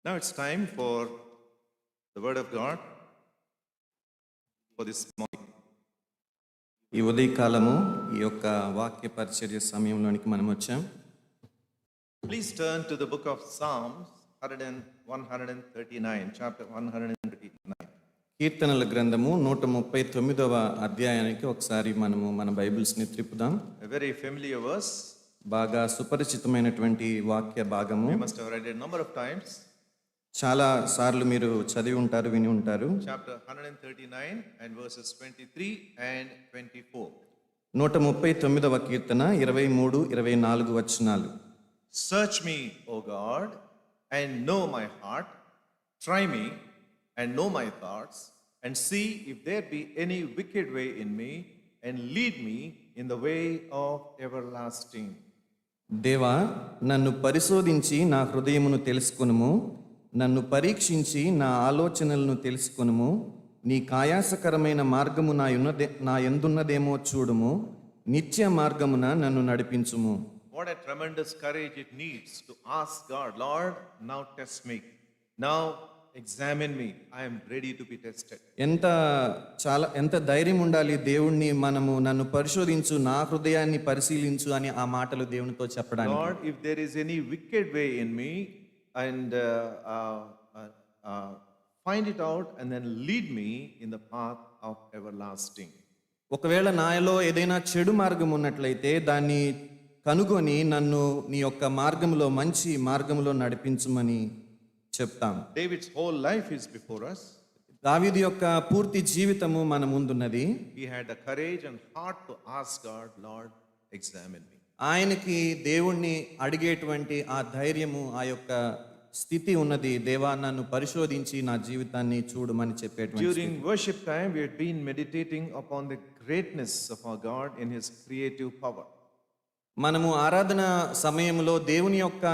Now it's time for the Word of God for this morning. ఈ ఉదయకాలము ఈ యొక్క వాక్య పరిచర్య సమయంలోనికి మనం వచ్చాం. Please turn to the book of Psalms 139, chapter 139. కీర్తనల గ్రంథము 139వ అధ్యాయానికి ఒకసారి మనము మన బైబిల్స్ని త్రిప్పుదాం. A very familiar verse. బాగా సుపరిచితమైనటువంటి వాక్య భాగము. You must have read it a number of times. చాలా సార్లు మీరు చదివి ఉంటారు, విని ఉంటారు. Chapter 139 and verses 23 and 24. 139వ కీర్తన 23, 24 వచనాలు. Search me, O God, and know my heart. Try me and know my thoughts, and see if there be any wicked way in me, and lead me in the way of everlasting. దేవా, నన్ను పరిశోధించి నా హృదయమును తెలుసుకొనుము, నన్ను పరీక్షించి నా ఆలోచనలను తెలుసుకొనుము. నీ కాయాసకరమైన మార్గము నా యందున్నదేమో చూడుము, నిత్య మార్గమున నన్ను నడిపించుము. What a tremendous courage it needs to ask God, Lord, now test me. Now examine me. I am ready to be tested. ఎంత ధైర్యం ఉండాలి దేవుణ్ణి మనము నన్ను పరిశోధించు, నా హృదయాన్ని పరిశీలించు అని ఆ మాటలు దేవునితో చెప్పడానికి. Lord, if there is any wicked way in me, and find it out and then lead me in the path of everlasting. ఒకవేళ నాలో ఏదైనా చెడు మార్గం ఉన్నట్లయితే దాన్ని కనుగొని నన్ను నీ యొక్క మార్గంలో, మంచి మార్గంలో నడిపించమని చెప్తాం. David's whole life is before us. దావీదు యొక్క పూర్తి జీవితము మన ముందున్నది. He had the courage and heart to ask God, Lord, examine me. ఆయనకి దేవుణ్ణి అడిగేటువంటి ఆ ధైర్యము, ఆ యొక్క స్థితి ఉన్నది. దేవా, నన్ను పరిశోధించి నా జీవితాన్ని చూడమని చెప్పేటువంటి. During worship time we had been meditating upon the greatness of our God in his creative power. మనము ఆరాధన సమయంలో దేవుని యొక్క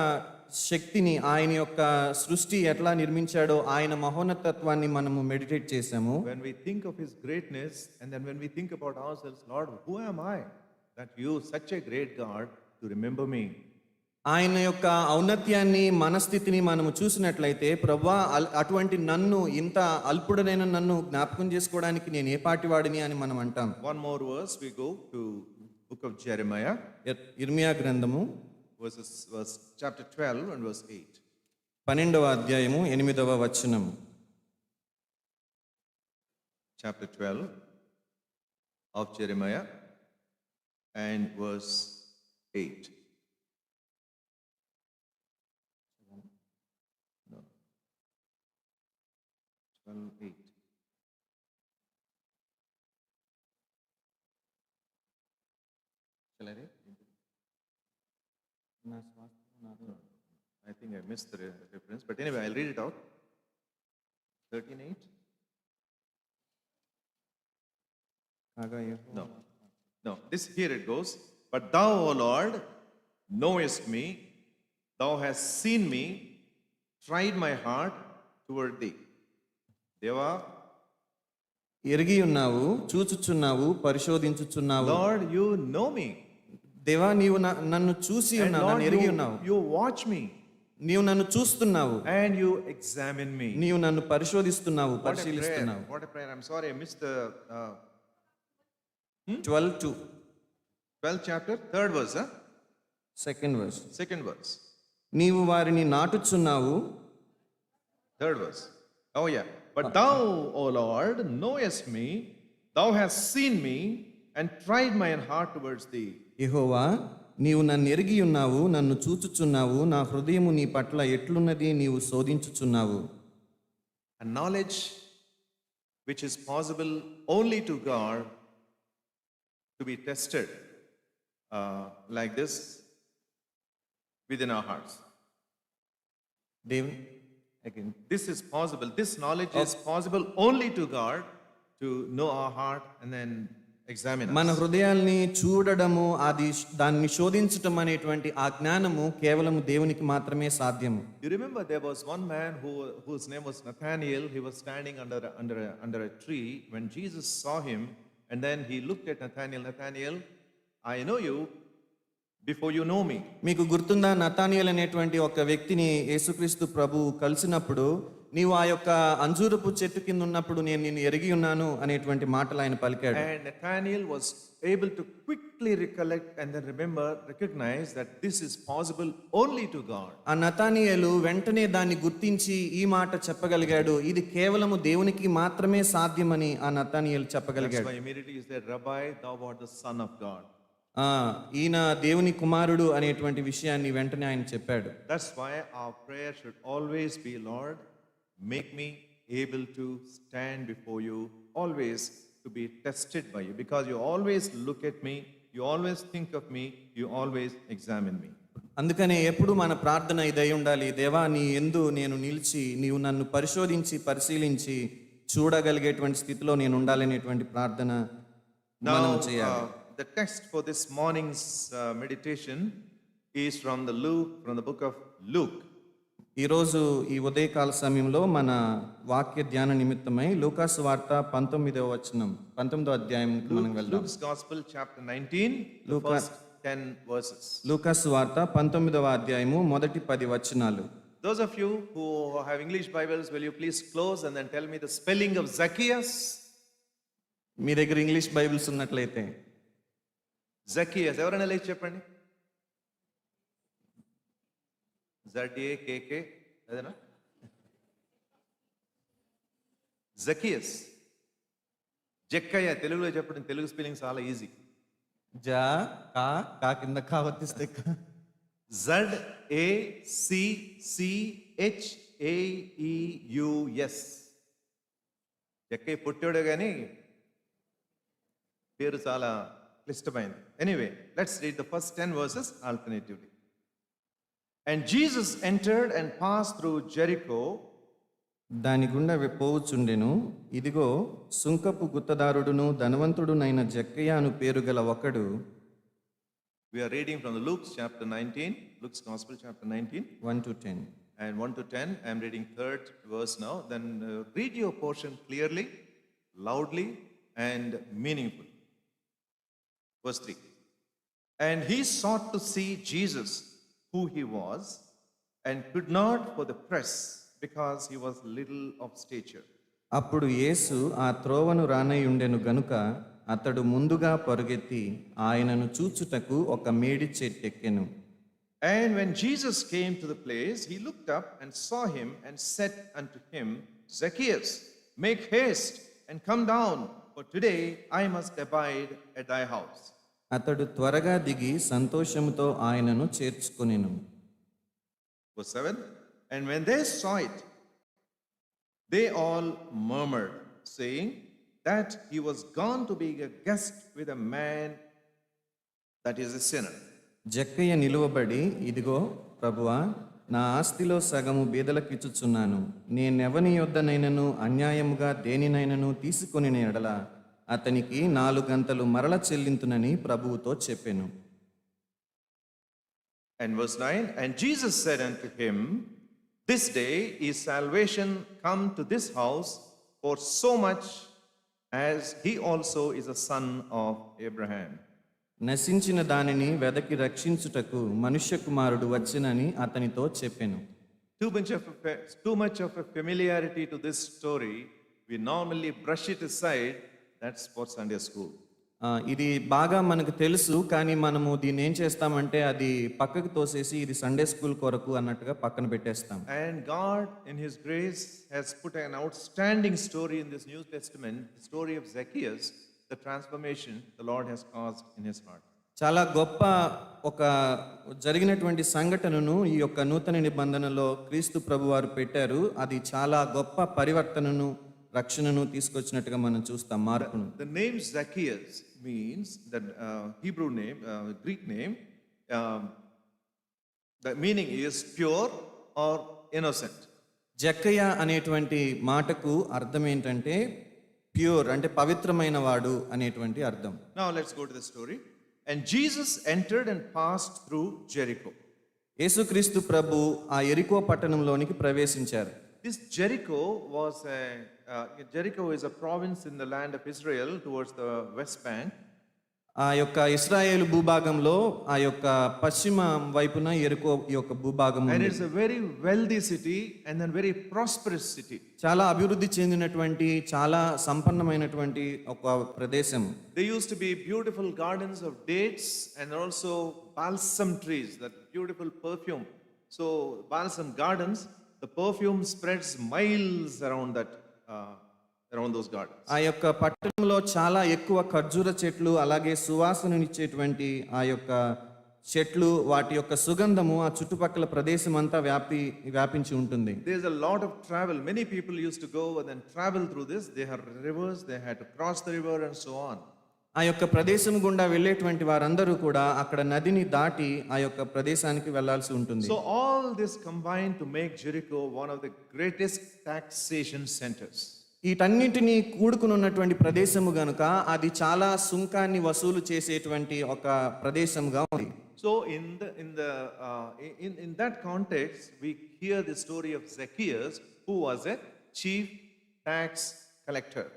శక్తిని, ఆయన యొక్క సృష్టి ఎట్లా నిర్మించాడో ఆయన మహోన్నతత్వాన్ని మనము మెడిటేట్ చేసాము. When we think of his greatness and then when we think about ourselves, Lord, who am I that you, such a great God, to remember me? ఆయన యొక్క ఔన్నత్యాన్ని, మనస్థితిని మనము చూసినట్లయితే, ప్రభువా, అటువంటి నన్ను, ఇంత అల్పుడనైన నన్ను జ్ఞాపకం చేసుకోవడానికి నేను ఏ పాటివాడిని అని మనం అంటాం. One more verse, we go to book of Jeremiah. ఇర్మియా గ్రంథము verse chapter 12 and verse 8. 12వ అధ్యాయము 8వ వచనము. Chapter 12 of Jeremiah and verse 8. No. 12:8. Shall I read? I think I missed the reference, but anyway, I'll read it out. 13:8. No. This here it goes. But thou, O Lord, knowest me. Thou hast seen me, tried my heart toward thee. Deva, ఎరిగి ఉన్నావు, చూచుచున్నావు, పరిశోధించుచున్నావు. Lord, you know me. దేవా, నీవు నన్ను చూసి ఉన్నావు, నన్ను ఎరిగి ఉన్నావు. You watch me. నీవు నన్ను చూస్తున్నావు. And you examine me. నీవు నన్ను పరిశోధిస్తున్నావు, పరిశీలిస్తున్నావు. What a prayer. I'm sorry, I missed the 12th chapter, 3rd verse, huh? Second verse. నీవు వారిని నాటుచున్నావు. 3rd verse. Oh yeah. But thou, O Lord, knowest me. Thou hast seen me and tried my heart towards thee. యెహోవా, నీవు నన్ను ఎరిగి ఉన్నావు, నన్ను చూచుచున్నావు, నా హృదయము నీ పట్ల ఎట్లున్నది నీవు శోధించుచున్నావు. A knowledge which is possible only to God to be tested like this within our hearts. Again, this is possible. This knowledge is possible only to God to know our heart and then examine us. మన హృదయాల్ని చూడడము, దాన్ని శోధించటం అనేటువంటి ఆ జ్ఞానము కేవలం దేవునికి మాత్రమే సాధ్యము. You remember there was one man whose name was Nathanael. He was standing under a tree when Jesus saw him, and then he looked at Nathanael. Nathanael, I know you. before you know me. మీకు గుర్తుందా, Nathaniel అనేటువంటి ఒక వ్యక్తిని యేసుక్రీస్తు ప్రభు కలిసినప్పుడు, నీవు ఆ యొక్క అంజూరపు చెట్టు కింద ఉన్నప్పుడు నేను నిన్ను ఎరిగి ఉన్నాను అనేటువంటి మాటలు ఆయన పలికాడు. And Nathaniel was able to quickly recollect and then recognize that this is possible only to God. ఆ నతానియేలు వెంటనే దాన్ని గుర్తించి ఈ మాట చెప్పగలిగాడు, ఇది కేవలము దేవునికి మాత్రమే సాధ్యమని ఆ Nathanael That's చెప్పగలిగాడు. why immediately he said, Rabbi, thou art the Son of God. ఈయన దేవుని కుమారుడు అనేటువంటి విషయాన్ని వెంటనే ఆయన చెప్పాడు. That's why our prayer should always be, Lord, make me able to stand before you, always to be tested by you, because you always look at me, you always think of me, you always examine me. అందుకనే ఎప్పుడు మన ప్రార్థన ఇదై ఉండాలి, దేవా నీ యందు నేను నిలిచి నీవు నన్ను పరిశోధించి పరిశీలించి చూడగలిగేటువంటి స్థితిలో నేను ఉండాలనేటువంటి ప్రార్థన మనం Now, చేయాలి. the text for this morning's meditation is from the book of Luke. ఈరోజు ఈ ఉదయకాల సమయంలో మన వాక్య ధ్యాన నిమిత్తమై లూకాసు వార్త 19వ అధ్యాయంకి మనం వెళ్దాం. Luke's Gospel, chapter 19, the first 10 verses. లూకాసు వార్త 19వ అధ్యాయము మొదటి 10 వచనాలు. Those of you who have English Bibles, will you please close and then tell me the spelling of Zacchaeus? మీ దగ్గర ఇంగ్లీష్ బైబిల్స్ ఉన్నట్లయితే Zacchaeus, ఎవరైనా లేచి చెప్పండి. ZAKK, అదేనా? Zacchaeus. జక్కయ్య, తెలుగులో చెప్పండి. తెలుగు స్పెల్లింగ్ చాలా ఈజీ. జా కా కా కింద కా వర్తిస్తే ZACCHAEUS. జక్కయ్య పుట్టాడు కానీ పేరు చాలా క్లిష్టమైంది. Anyway, let's read the first 10 verses alternatively. And Jesus entered and passed through Jericho. దాని గుండా పోవుచుండెను. ఇదిగో సుంకపు గుత్తదారుడును ధనవంతుడునైన జక్కయ్య అను పేరు గల ఒకడు. We are reading from the Luke's chapter 19, Luke's Gospel chapter 19. 1 to 10. And 1 to 10, I am reading third verse now. Then read your portion clearly, loudly, and meaningfully. Verse 3. And he sought to see Jesus, who he was, and could not for the press, because he was little of stature. అప్పుడు యేసు ఆ త్రోవను రానయ్యుండెను గనుక అతడు ముందుగా పరుగెత్తి ఆయనను చూచుటకు ఒక మేడి చెట్టెక్కెను. And when Jesus came to the place, he looked up and saw him and said unto him, Zacchaeus, make haste and come down, for today I must abide at thy house. అతడు త్వరగా దిగి సంతోషముతో ఆయనను చేర్చుకొనెను. Verse 7. And when they saw it, they all murmured, saying that he was gone to be a guest with a man that is a sinner. జక్కయ్య నిలువబడి, ఇదిగో ప్రభువా, నా ఆస్తిలో సగము బీదలకిచ్చుచున్నాను. నేనెవని యొద్దనైనను అన్యాయముగా దేనినైనను తీసుకొని ఎడల అతనికి 4 గంతలు మరల చెల్లింతునని ప్రభువుతో చెప్పెను. And verse 9. And Jesus said unto him, this day is salvation come to this house, for so much as he also is a son of Abraham. నశించిన దానిని వెదకి రక్షించుటకు మనుష్య కుమారుడు వచ్చినని అతనితో చెప్పెను. Too much of a familiarity to this story, we normally brush it aside. That's for Sunday school. ఇది బాగా మనకు తెలుసు, కానీ మనము దీన్ని ఏం చేస్తామంటే అది పక్కకు తోసేసి ఇది సండే స్కూల్ కొరకు అన్నట్టుగా పక్కన పెట్టేస్తాం. And God in his grace has put an outstanding story in this New Testament, the story of Zacchaeus, the transformation the Lord has caused in his heart. చాలా గొప్ప ఒక జరిగినటువంటి సంఘటనను ఈ యొక్క నూతన నిబంధనలో క్రీస్తు ప్రభు వారు పెట్టారు. అది చాలా గొప్ప పరివర్తనను, రక్షణను తీసుకొచ్చినట్టుగా మనం చూస్తాం, మార్పును. The name Zacchaeus means the Hebrew name, Greek name. The meaning is pure or innocent. జక్కయ్య అనేటువంటి మాటకు అర్థం ఏంటంటే ప్యూర్ అంటే పవిత్రమైన వాడు అనేటువంటి అర్థం. Now let's go to the story. And Jesus entered and passed through Jericho. యేసుక్రీస్తు ప్రభు ఆ యెరికో పట్టణంలోనికి ప్రవేశించారు. This Jericho was Jericho is a province in the land of Israel towards the west bank. ఆ యొక్క ఇశ్రాయేలు భూభాగంలో ఆ యొక్క పశ్చిమ వైపున ఎరుకో ఈ యొక్క భూభాగం And ఉంది. it's a very wealthy city and then very prosperous city. చాలా అభివృద్ధి చెందినటువంటి చాలా సంపన్నమైనటువంటి ఒక ప్రదేశం. There used to be beautiful gardens of dates and also balsam trees, that beautiful perfume. So balsam gardens, the perfume spreads miles around that, around those gardens. ఆ యొక్క పట్టణంలో చాలా ఎక్కువ ఖర్జూర చెట్లు అలాగే సువాసననిచ్చేటువంటి ఆ యొక్క చెట్లు వాటి యొక్క సుగంధము ఆ చుట్టుపక్కల ప్రదేశం అంతా వ్యాపించి ఉంటుంది. There's a lot of travel. Many people used to go and then travel through this. They have rivers, they had to cross the river and so on. ఆ యొక్క ప్రదేశం గుండా వెళ్ళేటువంటి వారందరూ కూడా అక్కడ నదిని దాటి ఆ యొక్క ప్రదేశానికి వెళ్లాల్సి ఉంటుంది. So all this combined to make Jericho one of the greatest taxation centers. వీటన్నిటినీ కూడుకుని ఉన్నటువంటి ప్రదేశము గనుక అది చాలా సుంకాన్ని వసూలు చేసేటువంటి ఒక ప్రదేశంగా ఉంది. So in that context, we hear the story of Zacchaeus, who was a chief tax collector.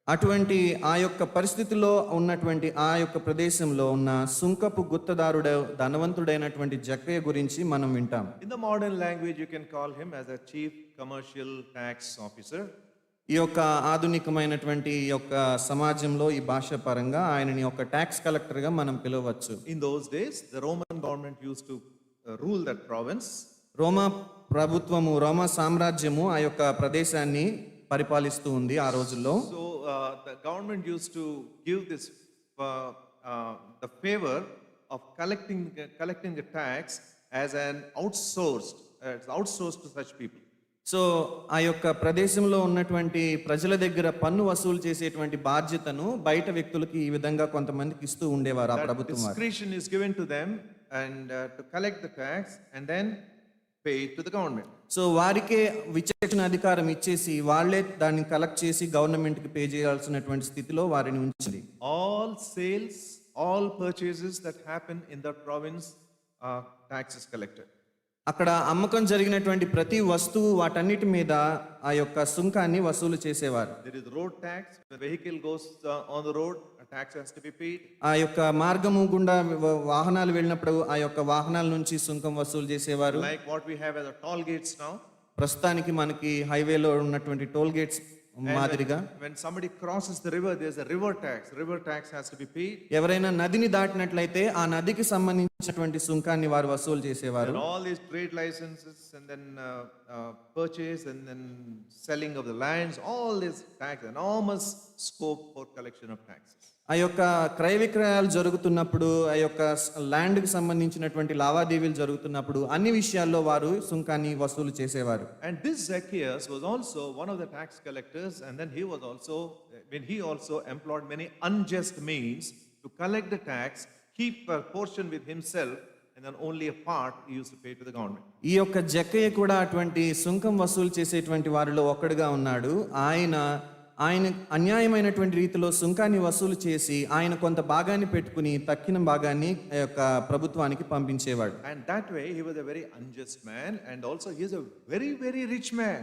అటువంటి ఆ యొక్క పరిస్థితిలో ఉన్నటువంటి ఆ యొక్క ప్రదేశంలో ఉన్న సుంకపు గుత్తదారుడు ధనవంతుడైనటువంటి జక్కయ్య గురించి మనం వింటాం. In the modern language, you can call him as a chief commercial tax officer. ఈ యొక్క ఆధునికమైనటువంటి ఈ యొక్క సమాజంలో ఈ భాష పరంగా ఆయనని ఒక ట్యాక్స్ కలెక్టర్ గా మనం పిలవచ్చు. In those days, the Roman government used to rule that province. రోమా ప్రభుత్వము రోమా సామ్రాజ్యము ఆ యొక్క ప్రదేశాన్ని పరిపాలిస్తూ ఉంది ఆ రోజుల్లో. So the government used to give this the favor of collecting the tax as an outsourced, it's outsourced to such people. So ఆ యొక్క ప్రదేశంలో ఉన్నటువంటి ప్రజల దగ్గర పన్ను వసూలు చేసేటువంటి బాధ్యతను బయట వ్యక్తులకి ఈ విధంగా కొంతమందికి ఇస్తూ ఉండేవారు ఆ ప్రభుత్వం వారు. Discretion is given to them and to collect the tax and then pay it to the government. So వారికే విచక్షణ అధికారం ఇచ్చేసి వాళ్ళే దాన్ని కలెక్ట్ చేసి గవర్నమెంట్ కి పే చేయాల్సినటువంటి స్థితిలో వారిని ఉంచింది. All sales, all purchases that happen in that province, tax is collected. అక్కడ అమ్మకం జరిగినటువంటి ప్రతి వస్తువు వాటన్నిటి మీద ఆ యొక్క సుంకాన్ని వసూలు చేసేవారు. There is road tax. When a vehicle goes on the road, a tax has to be paid. ఆ యొక్క మార్గము గుండా వాహనాలు వెళ్ళినప్పుడు ఆ యొక్క వాహనాల నుంచి సుంకం వసూలు చేసేవారు. Like what we have as a toll gates now. ప్రస్తుతానికి మనకి హైవేలో ఉన్నటువంటి టోల్ గేట్స్ మాదిరిగా When somebody crosses the river, there's a river tax. River tax has to be paid. ఎవరైనా నదిని దాటినట్లయితే ఆ నదికి సంబంధించినటువంటి సుంకాన్ని వారు వసూలు చేసేవారు. And all these trade licenses and then purchase and then selling of the lands, all this tax, enormous scope for collection of taxes. ఆ యొక్క క్రయ విక్రయాలు జరుగుతున్నప్పుడు ఆ యొక్క ల్యాండ్ కి సంబంధించినటువంటి లావాదేవీలు జరుగుతున్నప్పుడు అన్ని విషయాల్లో వారు సుంకాన్ని వసూలు చేసేవారు. And this Zacchaeus was also one of the tax collectors, and then he was also, when he also employed many unjust means to collect the tax, keep a portion with himself, and then only a part he used to pay to the government. ఈ యొక్క జక్కయ్య కూడా అటువంటి సుంకం వసూలు చేసేటువంటి వారిలో ఒక్కడుగా ఉన్నాడు. ఆయన అన్యాయమైనటువంటి రీతిలో సుంకాన్ని వసూలు చేసి ఆయన కొంత భాగాన్ని పెట్టుకుని తక్కిన భాగాన్ని యొక్క ప్రభుత్వానికి పంపించేవాడు. And that way he was a very unjust man, and also he is a very, very rich man.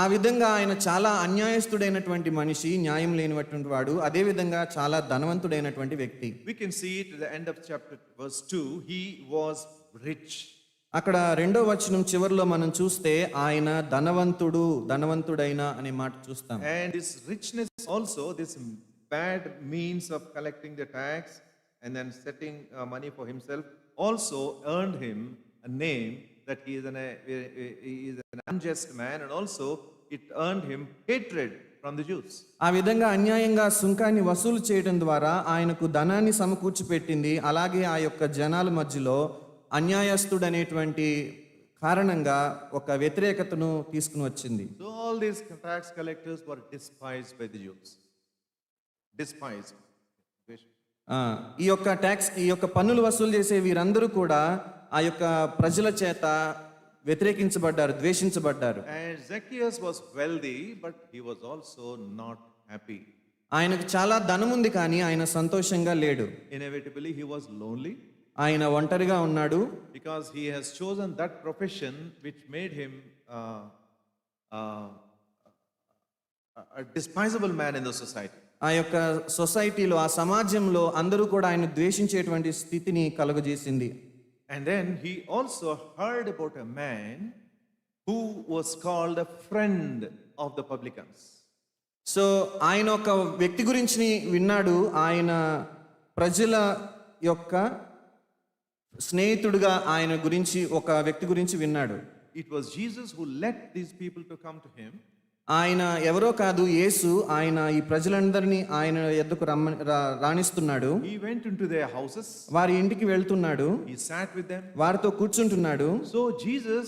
ఆ విధంగా ఆయన చాలా అన్యాయస్తుడైనటువంటి మనిషి, న్యాయం లేనిటువంటి వాడు, అదే విధంగా చాలా ధనవంతుడైనటువంటి వ్యక్తి. We can see it at the end of chapter verse 2, he was rich. అక్కడ 2వ వచనం చివరిలో మనం చూస్తే ఆయన ధనవంతుడైన అనే మాట చూస్తాం. And this richness also, this bad means of collecting the tax and then setting money for himself also earned him a name that he is an unjust man, and also it earned him hatred from the Jews. ఆ విధంగా అన్యాయంగా సుంకాన్ని వసూలు చేయడం ద్వారా ఆయనకు ధనాన్ని సమకూర్చిపెట్టింది. అలాగే ఆ యొక్క జనాల మధ్యలో అన్యాయస్తుడనేటువంటి కారణంగా ఒక వ్యతిరేకతను తీసుకుని వచ్చింది. So all these tax collectors were despised by the Jews. Despised. ఈ యొక్క పన్నులు వసూలు చేసే వీరందరూ కూడా ఆ యొక్క ప్రజల చేత వ్యతిరేకించబడ్డారు, ద్వేషించబడ్డారు. And Zacchaeus was wealthy, but he was also not happy. ఆయనకు చాలా ధనం ఉంది కానీ ఆయన సంతోషంగా లేడు. Inevitably he was lonely. ఆయన ఒంటరిగా ఉన్నాడు. Because he has chosen that profession which made him a despisable man in the society. ఆ యొక్క సొసైటీలో, ఆ సమాజంలో అందరూ కూడా ఆయన ద్వేషించేటువంటి స్థితిని కలుగజేసింది. And then he also heard about a man who was called a friend of the publicans. So ఆయన ఒక వ్యక్తి గురించి విన్నాడు. ఆయన ప్రజల యొక్క స్నేహితుడిగా ఆయన గురించి, ఒక వ్యక్తి గురించి విన్నాడు. It was Jesus who led these people to come to him. ఆయన ఎవరో కాదు, యేసు. ఆయన ఈ ప్రజలందరినీ ఆయన ఎద్దకు రాణిస్తున్నాడు. He went into their houses. వారి ఇంటికి వెళ్తున్నాడు. He sat with them. వారితో కూర్చుంటున్నాడు. So Jesus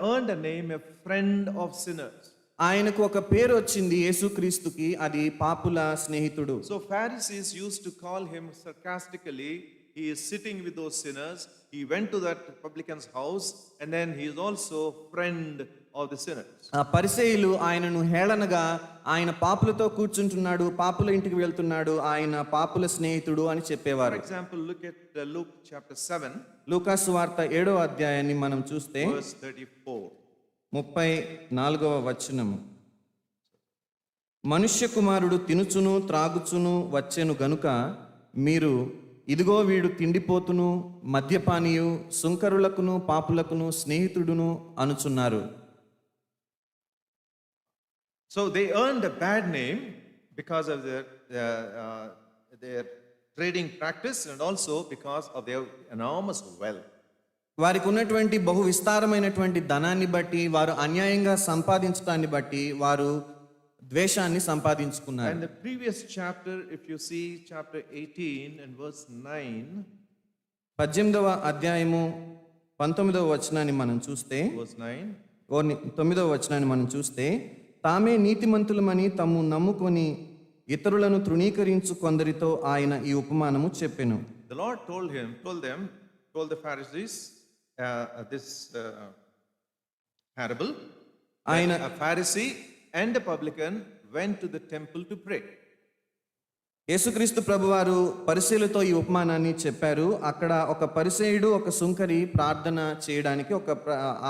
earned a name, a friend of sinners. ఆయనకు ఒక పేరు వచ్చింది యేసుక్రీస్తుకి, అది పాపుల స్నేహితుడు. So Pharisees used to call him sarcastically, he is sitting with those sinners. He went to that publican's house and then he is also friend of the sinners. ఆ పరిసయ్యులు ఆయనను హేళనగా, ఆయన పాపులతో కూర్చుంటున్నాడు, పాపుల ఇంటికి వెళ్తున్నాడు, ఆయన పాపుల స్నేహితుడు అని For చెప్పేవారు. example, look at Luke chapter 7, లూకాసు వార్త 7వ అధ్యాయాన్ని మనం చూస్తే verse 34. 34వ వచనము. మనుష్య కుమారుడు తినుచును త్రాగుచును వచ్చెను గనుక మీరు ఇదిగో వీడు తిండిపోతును మద్యపానీయు సుంకరులకును పాపులకును స్నేహితుడును అనుచున్నారు. So they earned a bad name because of their trading practice and also because of their enormous wealth. వారికి ఉన్నటువంటి బహు విస్తారమైనటువంటి ధనాన్ని బట్టి, వారు అన్యాయంగా సంపాదించడాన్ని బట్టి వారు ద్వేషాన్ని సంపాదించుకున్నారు. And the previous chapter, if you see chapter 18 and verse 9, 18వ అధ్యాయము 19వ వచనాన్ని మనం చూస్తే, verse 9, 9వ వచనాన్ని మనం చూస్తే, తామే నీతిమంతులమని తమ్ము నమ్ముకొని ఇతరులను తృణీకరించు కొందరితో ఆయన ఈ ఉపమానము చెప్పెను. the Lord told the Pharisees this parable. ఆయన- A Pharisee and a publican went to the temple to pray. యేసుక్రీస్తు ప్రభువారు పరిసయ్యులతో ఈ ఉపమానాన్ని చెప్పారు. అక్కడ ఒక పరిసయ్యుడు, ఒక సుంకరి ప్రార్థన చేయడానికి ఒక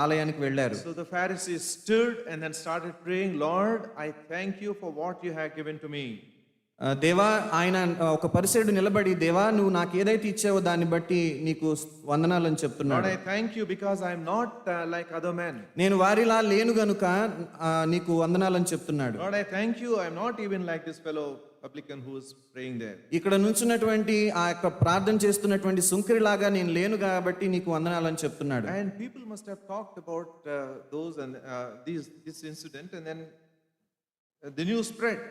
ఆలయానికి వెళ్ళారు. So the Pharisees stood and then started praying, Lord, I thank you for what you have given to me. దేవా, ఆయన ఒక పరిసయ్యుడు నిలబడి, దేవా నువ్వు నాకు ఏదైతే ఇచ్చావో దాన్ని బట్టి నీకు వందనాలని Lord, చెప్తున్నాడు. I thank you because I am not like other men. నేను వారిలా లేను గనుక నీకు వందనాలని చెప్తున్నాడు. Lord, I thank you, I am not even like this fellow publican who is praying there. ఇక్కడ నుంచున్నటువంటి ఆ యొక్క ప్రార్థన చేస్తున్నటువంటి సుంకరిలాగా నేను లేను కాబట్టి నీకు వందనాలని చెప్తున్నాడు. And people must have talked about those and this incident, and then the news spread.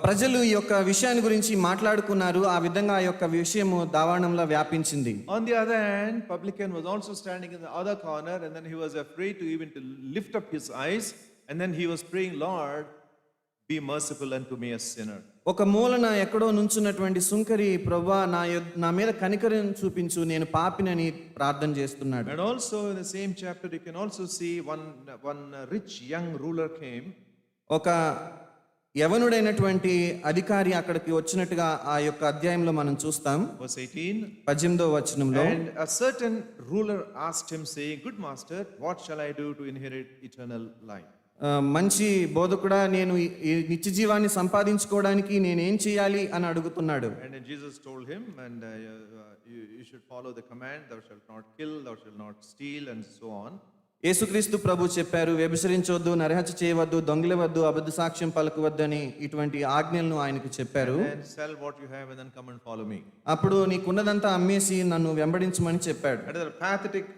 ప్రజలు ఈ యొక్క విషయాన్ని గురించి మాట్లాడుకున్నారు. ఆ విధంగా ఆ యొక్క విషయము దావాణంలో వ్యాపించింది. On the other hand, publican was also standing in the other corner, and then he was afraid to even to lift up his eyes, and then he was praying, Lord, be merciful unto me, a sinner. ఒక మూలన ఎక్కడో నుంచున్నటువంటి సుంకరి, ప్రభువా నా మీద కనికరం చూపించు, నేను పాపినని ప్రార్థన చేస్తున్నాడు. And also in the same chapter, you can also see one rich young ruler came. ఒక యవనుడైనటువంటి అధికారి అక్కడికి వచ్చినట్టుగా ఆ యొక్క అధ్యాయంలో మనం చూస్తాం. Verse 18. 18వ వచనంలో, And a certain ruler asked him, saying, Good master, what shall I do to inherit eternal life? మంచి బోధకుడా, నేను ఈ నిత్య జీవాన్ని సంపాదించుకోవడానికి నేనేం చేయాలి అని అడుగుతున్నాడు. And then Jesus told him, and you should follow the command, thou shalt not kill, thou shalt not steal, and so on. యేసుక్రీస్తు ప్రభు చెప్పారు, వ్యభిచరించొద్దు, నరహత్య చేయవద్దు, దొంగిలవద్దు, అబద్ధ సాక్ష్యం పలకవద్దని ఇటువంటి ఆజ్ఞలను ఆయనకు చెప్పారు. And sell what you have and then come and follow me. అప్పుడు నీకున్నదంతా అమ్మేసి నన్ను వెంబడించమని చెప్పాడు. Another pathetic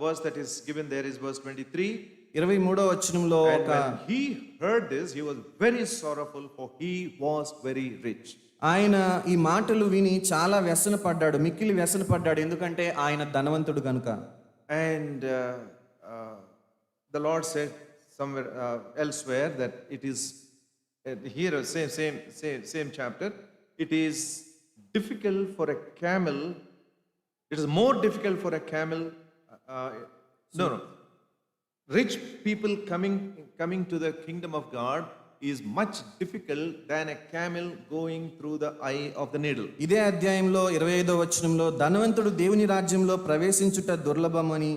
verse that is given there is verse 23. 23వ వచనంలో And ఒక when he heard this, he was very sorrowful, for he was very rich. ఆయన ఈ మాటలు విని చాలా వ్యసన పడ్డాడు, మిక్కిలి వ్యసన పడ్డాడు, ఎందుకంటే ఆయన ధనవంతుడు కనుక. And the Lord said somewhere elsewhere that it is here same chapter. It is difficult for a camel. It is more difficult for a camel. No. Rich people coming to the kingdom of God is much difficult than a camel going through the eye of the needle. ఇదే అధ్యాయంలో 25వ వచనంలో, ధనవంతుడు దేవుని రాజ్యంలో ప్రవేశించుట దుర్లభమని,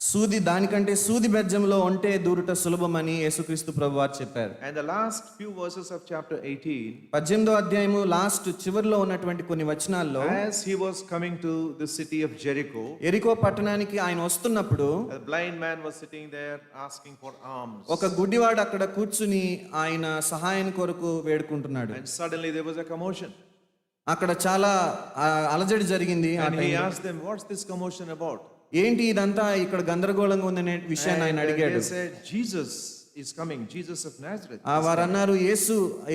సూది దానికంటే సూది బెజ్జంలో ఒంటె దూరుట సులభమని యేసుక్రీస్తు ప్రభువారు చెప్పారు. And the last few verses of chapter 18, 18వ అధ్యాయము లాస్ట్ చివర్లో ఉన్నటువంటి కొన్ని వచనాల్లో as he was coming to the city of Jericho, ఎరికో పట్టణానికి ఆయన వస్తున్నప్పుడు a blind man was sitting there asking for alms. ఒక గుడ్డివాడు అక్కడ కూర్చుని ఆయన సహాయం కొరకు వేడుకుంటున్నాడు. And suddenly there was a commotion. అక్కడ చాలా అలజడి జరిగింది. And he asked them, what's this commotion about? ఏంటి ఇదంతా ఇక్కడ గందరగోళంగా ఉందనే విషయాన్ని ఆయన And అడిగాడు. they said, Jesus is coming, Jesus of Nazareth. వారు అన్నారు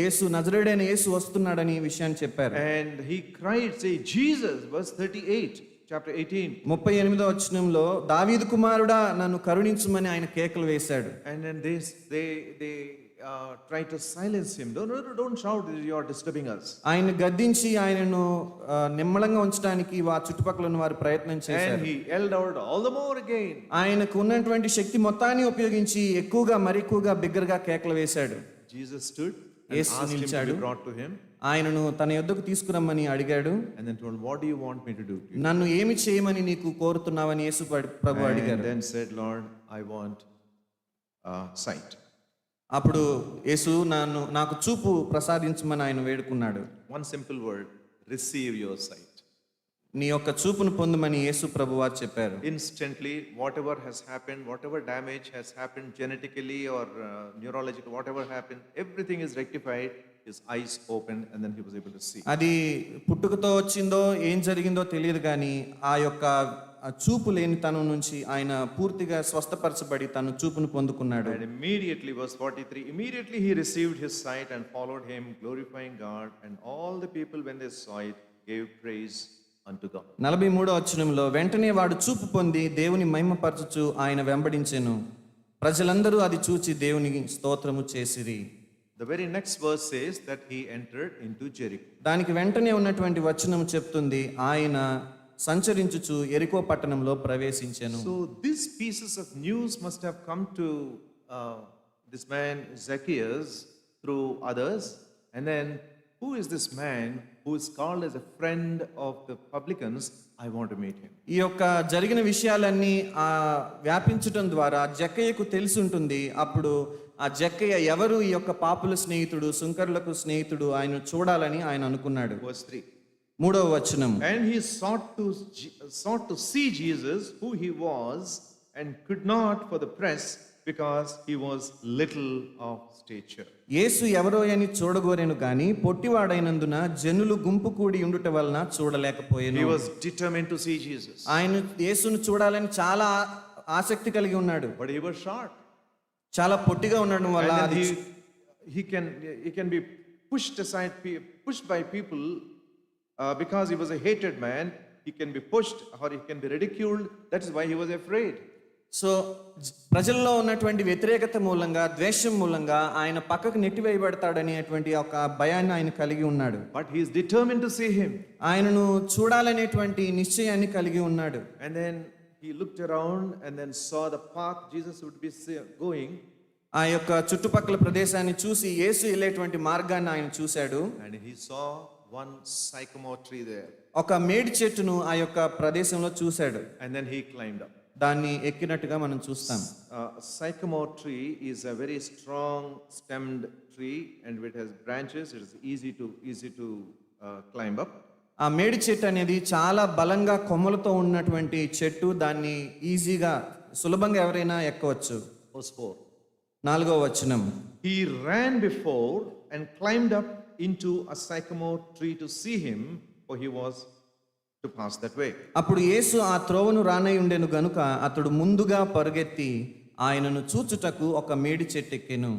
యేసు నజరేయుడైన యేసు వస్తున్నాడని ఈ విషయాన్ని చెప్పారు. And he cried, say, Jesus, verse 38, chapter 18. 38వ వచనంలో దావీదు కుమారుడా నన్ను కరుణించుమని ఆయన కేకలు వేశాడు. And then they try to silence him. Don't shout, you are disturbing us. ఆయన గద్దించి ఆయనను నిమ్మళంగా ఉంచడానికి చుట్టుపక్కల ఉన్న వారు ప్రయత్నం And చేశారు. he yelled out all the more again. ఆయనకు ఉన్నటువంటి శక్తి మొత్తాన్ని ఉపయోగించి ఎక్కువగా మరెక్కువగా బిగ్గరగా కేకలు వేశాడు. Jesus stood and Yesu asked him to నిలిచాడు. be brought to him. ఆయనను తన యొద్దకు తీసుకురమ్మని అడిగాడు. And then told, what do you want me to do to you? నన్ను ఏమి చేయమని నీకు కోరుతున్నావని యేసు ప్రభు And అడిగారు. then said, Lord, I want sight. అప్పుడు యేసు నాకు చూపు ప్రసాదించమని ఆయన వేడుకున్నాడు. One simple word, receive your sight. నీ యొక్క చూపును పొందమని యేసు ప్రభువారు చెప్పారు. Instantly, whatever has happened, whatever damage has happened genetically or neurological, whatever happened, everything is rectified. His eyes opened and then he was able to see. అది పుట్టుకతో వచ్చిందో ఏం జరిగిందో తెలియదు కానీ ఆ యొక్క చూపు లేని తనం నుంచి ఆయన పూర్తిగా స్వస్థపరచబడి తన చూపును పొందుకున్నాడు. And immediately, verse 43, immediately he received his sight and followed him, glorifying God, and all the people when they saw it gave praise unto God. 43వ వచనంలో వెంటనే వాడు చూపు పొంది దేవుని మహిమపరచుచు ఆయన వెంబడించెను. ప్రజలందరూ అది చూచి దేవునికి స్తోత్రము చేసిరి. The very next verse says that he entered into Jericho. దానికి వెంటనే ఉన్నటువంటి వచనం చెప్తుంది ఆయన సంచరించుచు ఎరికో పట్టణంలో ప్రవేశించెను. So these pieces of news must have come to this man Zacchaeus through others. And then, who is this man who is called as a friend of the publicans? I want to meet him. ఈ యొక్క జరిగిన విషయాలన్నీ వ్యాపించటం ద్వారా జక్కయ్యకు తెలిసి ఉంటుంది. అప్పుడు ఆ జక్కయ్య ఎవరు ఈ యొక్క పాపుల స్నేహితుడు, సుంకరులకు స్నేహితుడు, ఆయన చూడాలని ఆయన అనుకున్నాడు. Verse 3. 3వ వచనం. And he sought to see Jesus, who he was, and could not for the press, because he was little of stature. యేసు ఎవరో అని చూడగోరెను గాని పొట్టివాడైనందున జనులు గుంపు కూడి ఉండుట వలన చూడలేకపోయాను. He was determined to see Jesus. ఆయన యేసును చూడాలని చాలా ఆసక్తి కలిగి ఉన్నాడు. But he was short. చాలా పొట్టిగా ఉండడం వల్ల And అది then he can be pushed aside, pushed by people because he was a hated man. He can be pushed or he can be ridiculed. That is why he was afraid. So ప్రజల్లో ఉన్నటువంటి వ్యతిరేకత మూలంగా, ద్వేషం మూలంగా ఆయన పక్కకు నెట్టివేయబడతాడనేటువంటి ఒక భయాన్ని ఆయన కలిగి ఉన్నాడు. But he is determined to see him. ఆయనను చూడాలనేటువంటి నిశ్చయాన్ని కలిగి ఉన్నాడు. And then he looked around and then saw the path Jesus would be going. ఆ యొక్క చుట్టుపక్కల ప్రదేశాన్ని చూసి యేసు వెళ్ళేటువంటి మార్గాన్ని ఆయన చూశాడు. And he saw one sycamore tree there. ఒక మేడి చెట్టును ఆ యొక్క ప్రదేశంలో చూశాడు. And then he climbed up. దాన్ని ఎక్కినట్టుగా మనం చూస్తాం. Sycamore tree is a very strong stemmed tree, and it has branches. It is easy to climb up. ఆ మేడి చెట్టు అనేది చాలా బలంగా కొమ్మలతో ఉన్నటువంటి చెట్టు. దాన్ని ఈజీగా సులభంగా ఎవరైనా ఎక్కవచ్చు. Verse 4. 4వ వచనం. He ran before and climbed up into a sycamore tree to see him, for he was to pass that way. అప్పుడు యేసు ఆ త్రోవను రానై ఉండెను గనుక అతడు ముందుగా పరుగెత్తి ఆయనను చూచుటకు ఒక మేడి చెట్టు ఎక్కెను.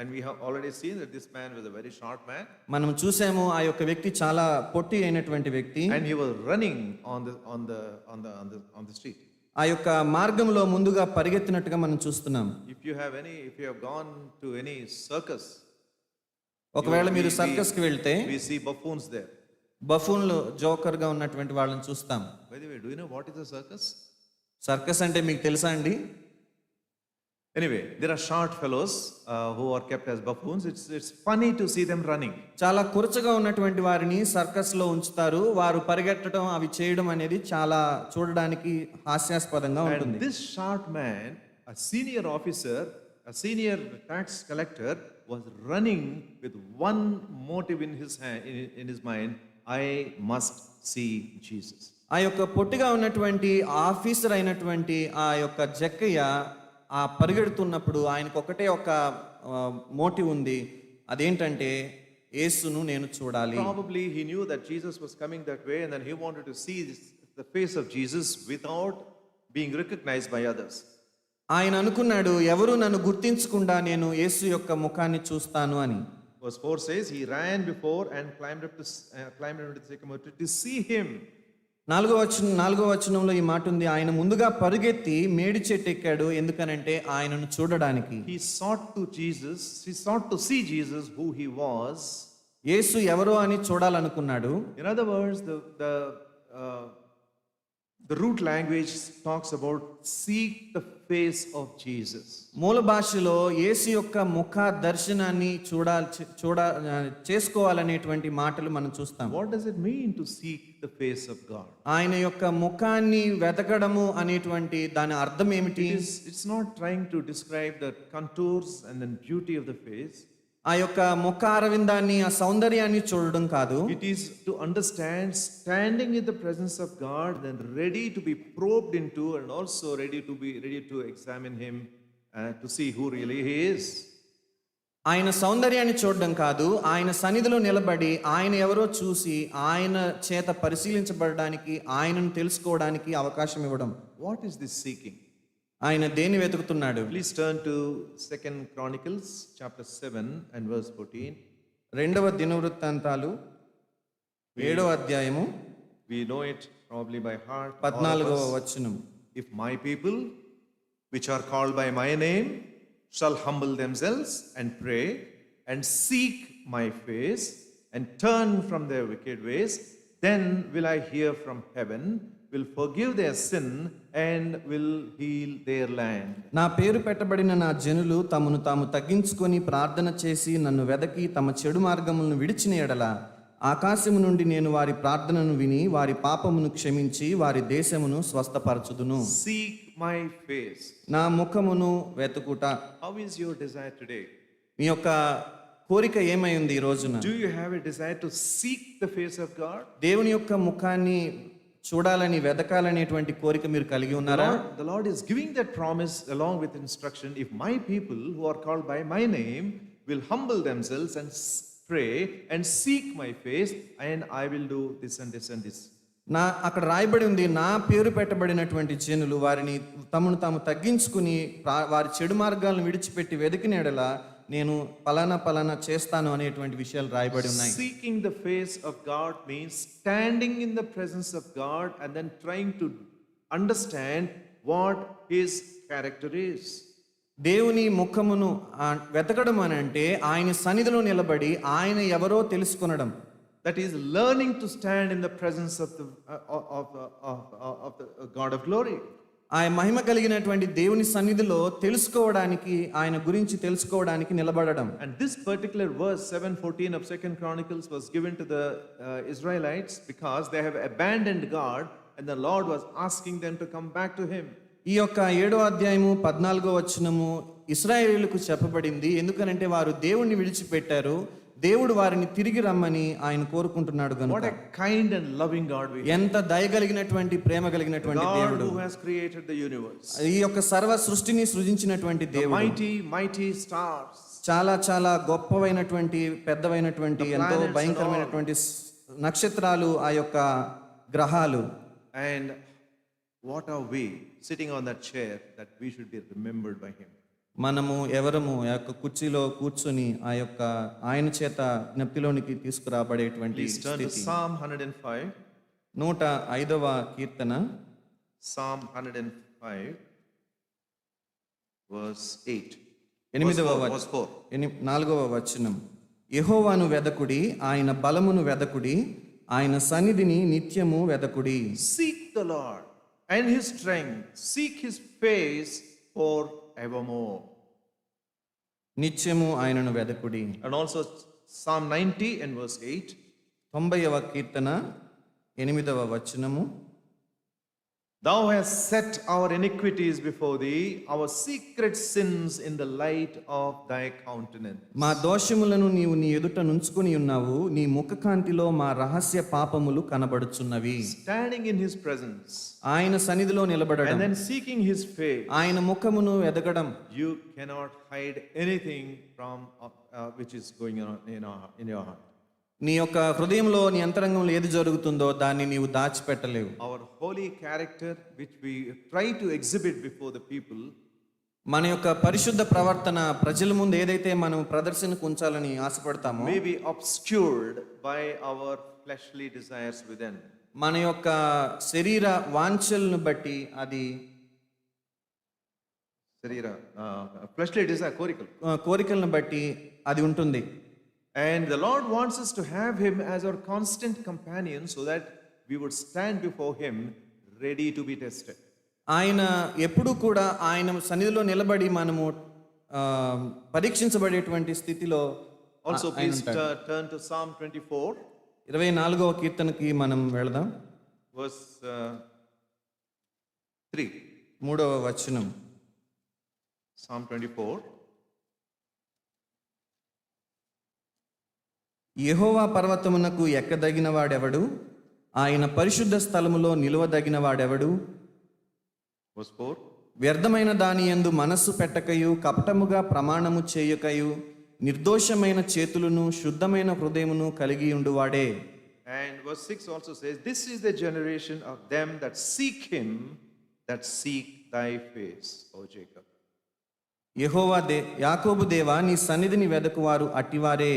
And we have already seen that this man was a very short man. మనం చూసాము ఆ యొక్క వ్యక్తి చాలా పొట్టి అయినటువంటి వ్యక్తి. And he was running on the street. ఆ యొక్క మార్గంలో ముందుగా పరిగెత్తినట్టుగా మనం చూస్తున్నాం. If you have gone to any circus, ఒకవేళ మీరు సర్కస్ కి వెళ్తే we see buffoons there. బఫూన్లు జోకర్ గా ఉన్నటువంటి వాళ్ళని చూస్తాం. By the way, do you know what is a circus? Circus అంటే మీకు తెలుసా అండి? Anyway, there are short fellows who are kept as buffoons. It's funny to see them running. చాలా కురచగా ఉన్నటువంటి వారిని సర్కస్ లో ఉంచుతారు. వారు పరిగెట్టడం అవి చేయడం అనేది చాలా చూడడానికి హాస్యాస్పదంగా And ఉంటుంది. this short man, a senior officer, a senior tax collector, was running with one motive in his hand, in his mind: I must see Jesus. ఆ యొక్క పొట్టిగా ఉన్నటువంటి ఆఫీసర్ అయినటువంటి ఆ యొక్క జక్కయ్య ఆ పరిగెడుతున్నప్పుడు ఆయనకు ఒకటే ఒక మోటివ్ ఉంది. అదేంటంటే యేసును నేను చూడాలి. Probably he knew that Jesus was coming that way, and then he wanted to see the face of Jesus without being recognized by others. ఆయన అనుకున్నాడు, ఎవరు నన్ను గుర్తించకుండా నేను యేసు యొక్క ముఖాన్ని చూస్తాను అని. Verse 4 says, he ran before and climbed into the sycamore tree to see him. నాలుగో వచనంలో ఈ మాట ఉంది, ఆయన ముందుగా పరుగెత్తి మేడి చెట్టు ఎక్కాడు. ఎందుకనంటే ఆయనను చూడడానికి. He sought to see Jesus who he was. యేసు ఎవరో అని చూడాలనుకున్నాడు. In other words, the root language talks about seek the face of Jesus. మూల భాషలో యేసు యొక్క ముఖ దర్శనాన్ని చేసుకోవాలనేటువంటి మాటలు మనం చూస్తాం. What does it mean to seek the face of God? ఆయన యొక్క ముఖాన్ని వెతకడము అనేటువంటి దాని అర్థం ఏమిటి? It's not trying to describe the contours and the beauty of the face. ఆ యొక్క ముఖ అరవిందాన్ని, ఆ సౌందర్యాన్ని చూడడం కాదు. It is to understand standing in the presence of God, then ready to be probed into, and also ready to examine him to see who really he is. ఆయన సౌందర్యాన్ని చూడడం కాదు, ఆయన సన్నిధిలో నిలబడి ఆయన ఎవరో చూసి ఆయన చేత పరిశీలించబడడానికి, ఆయనను తెలుసుకోవడానికి అవకాశం ఇవ్వడం. What is this seeking? ఆయన దేన్ని వెతుకుతున్నాడు? Please turn to 2 Chronicles chapter 7 and verse 14. రెండవ దినవృత్తాంతాలు 7వ అధ్యాయము We know it probably by heart. 14వ వచనం. If my people, which are called by my name, shall humble themselves and pray and seek my face and turn from their wicked ways, then will I hear from heaven, will forgive their sin and will heal their land. నా పేరు పెట్టబడిన నా జనులు తమను తాము తగ్గించుకొని ప్రార్థన చేసి నన్ను వెదకి తమ చెడు మార్గములను విడిచిన ఎడల ఆకాశము నుండి నేను వారి ప్రార్థనను విని వారి పాపమును క్షమించి వారి దేశమును స్వస్థపరచుదును. Seek my face. నా ముఖమును వెతుకుట. How is your desire today? మీ యొక్క కోరిక ఏమై ఉంది ఈ రోజున? Do you have a desire to seek the face of God? దేవుని యొక్క ముఖాన్ని చూడాలని, వెదకాలనేటువంటి కోరిక మీరు కలిగి ఉన్నారా? The Lord is giving that promise along with instruction. If my people who are called by my name will humble themselves and pray and seek my face, and I will do this and this and this. అక్కడ రాయబడి ఉంది, నా పేరు పెట్టబడినటువంటి జనులు వారిని తమను తాము తగ్గించుకుని వారి చెడు మార్గాలను విడిచిపెట్టి వెతికిన ఎడల నేను పలానా చేస్తాను అనేటువంటి విషయాలు రాయబడి ఉన్నాయి. Seeking the face of God means standing in the presence of God and then trying to understand what his character is. దేవుని ముఖమును వెతకడం అని అంటే ఆయన సన్నిధిలో నిలబడి ఆయన ఎవరో తెలుసుకొనడం. That is learning to stand in the presence of the God of glory. ఆయన మహిమ కలిగినటువంటి దేవుని సన్నిధిలో తెలుసుకోవడానికి, ఆయన గురించి తెలుసుకోవడానికి నిలబడడం. And this particular verse 7:14 of 2 Chronicles was given to the Israelites because they have abandoned God and the Lord was asking them to come back to him. ఈ యొక్క 7వ అధ్యాయము 14వ వచనము ఇశ్రాయేలీయులకు చెప్పబడింది. ఎందుకనంటే వారు దేవుణ్ణి విడిచిపెట్టారు, దేవుడు వారిని తిరిగి రమ్మని ఆయన కోరుకుంటున్నాడు గనుక. What a kind and loving God we have. ఎంత దయగలిగినటువంటి, ప్రేమ కలిగినటువంటి దేవుడు. God who has created the universe. ఈ యొక్క సర్వ సృష్టిని సృజించినటువంటి దేవుడు. Mighty stars. చాలా గొప్పవైనటువంటి, పెద్దవైనటువంటి, ఎంతో భయంకరమైనటువంటి నక్షత్రాలు, ఆ యొక్క గ్రహాలు. And what are we sitting on that chair that we should be remembered by him? మనము ఎవరము ఆ యొక్క కుర్చీలో కూర్చొని ఆ యొక్క ఆయన చేత జ్ఞప్తిలోనికి తీసుకురాబడేటువంటి స్థితి. Psalm 105. 105వ కీర్తన. Psalm 105 verse 8. 4వ వచనం. యెహోవాను వెదకుడి, ఆయన బలమును వెదకుడి, ఆయన సన్నిధిని నిత్యము వెదకుడి. Seek the Lord and his strength, seek his face forevermore. నిత్యము ఆయనను వెదకుడి. And also Psalm 90 and verse 8. 90వ కీర్తన 8వ వచనము. Thou hast set our iniquities before thee, our secret sins in the light of thy countenance. మా దోషములను నీవు నీ ఎదుట నుంచుకొని ఉన్నావు, నీ ముఖకాంతిలో మా రహస్య పాపములు కనబడుచున్నవి. Standing in his presence ఆయన సన్నిధిలో నిలబడడం, and then seeking his face, ఆయన ముఖమును ఎదగడం. you cannot hide anything from which is going on in your heart. నీ యొక్క హృదయంలో నీ అంతరంగంలో ఏది జరుగుతుందో దాన్ని నీవు దాచిపెట్టలేవు. Our holy character which we try to exhibit before the people, మన యొక్క పరిశుద్ధ ప్రవర్తన ప్రజల ముందు ఏదైతే మనం ప్రదర్శనకు ఉంచాలని ఆశపడతామో may be obscured by our fleshly desires within. మన యొక్క శరీర వాంఛలను బట్టి అది Fleshly desire, కోరికలను బట్టి అది ఉంటుంది. And the Lord wants us to have him as our constant companion so that we would stand before him ready to be tested. ఆయన ఎప్పుడు కూడా ఆయన సన్నిధిలో నిలబడి మనము పరీక్షించబడేటువంటి స్థితిలో Also please turn to Psalm 24. 24వ కీర్తనకి మనం వెళదాం. Verse 3. 3వ వచనం. Psalm 24. యెహోవా పర్వతమునకు ఎక్కదగిన వాడెవడు? ఆయన పరిశుద్ధ స్థలములో నిలువదగిన వాడెవడు? Verse 4. వ్యర్థమైన దాని యందు మనస్సు పెట్టకయు, కపటముగా ప్రమాణము చేయకయు, నిర్దోషమైన చేతులను శుద్ధమైన హృదయమును కలిగి ఉండువాడే. And verse 6 also says, this is the generation of them that seek him, that seek thy face, O Jacob. యెహోవా యాకోబు దేవా, నీ సన్నిధిని వెదకువారు అట్టివారే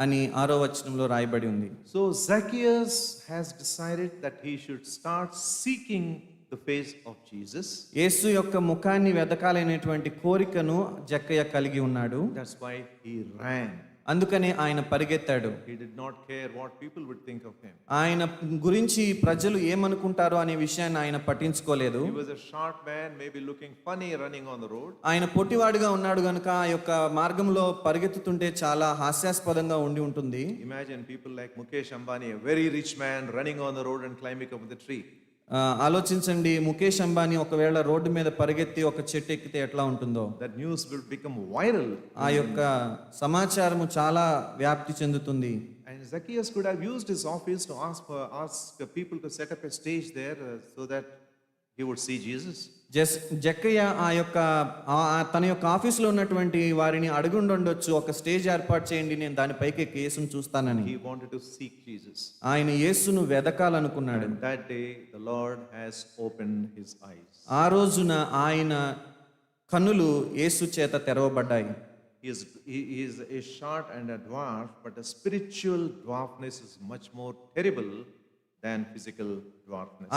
అని 6వ వచనంలో రాయబడి ఉంది. So Zacchaeus has decided that he should start seeking the face of Jesus. యేసు యొక్క ముఖాన్ని వెదకాలనేటువంటి కోరికను జక్కయ్య కలిగి ఉన్నాడు. That's why he ran. అందుకనే ఆయన పరిగెత్తాడు. He did not care what people would think of him. ఆయన గురించి ప్రజలు ఏమనుకుంటారో అనే విషయాన్ని ఆయన పట్టించుకోలేదు. He was a short man, maybe looking funny running on the road. ఆయన పొట్టివాడుగా ఉన్నాడు గనుక ఆ యొక్క మార్గంలో పరిగెత్తుతుంటే చాలా హాస్యాస్పదంగా ఉండి ఉంటుంది. Imagine people like Mukesh Ambani, a very rich man, running on the road and climbing up the tree. ఆలోచించండి, ముఖేష్ అంబానీ ఒకవేళ రోడ్డు మీద పరిగెత్తి ఒక చెట్టు ఎక్కితే ఎట్లా ఉంటుందో. That news will become viral. ఆ యొక్క సమాచారము చాలా వ్యాప్తి చెందుతుంది. And Zacchaeus could have used his office to ask people to set up a stage there so that he would see Jesus. జక్కయ్య ఆ యొక్క తన యొక్క ఆఫీసులో ఉన్నటువంటి వారిని అడుగుండొచ్చు, ఒక స్టేజ్ ఏర్పాటు చేయండి, నేను దానిపైకి ఎక్కి యేసును చూస్తానని. He wanted to seek Jesus. ఆయన యేసును వెదకాలనుకున్నాడు. And that day the Lord has opened his eyes. ఆ రోజున ఆయన కన్నులు యేసు చేత తెరవబడ్డాయి. He is a short and a dwarf, but the spiritual dwarfness is much more terrible than physical dwarfness.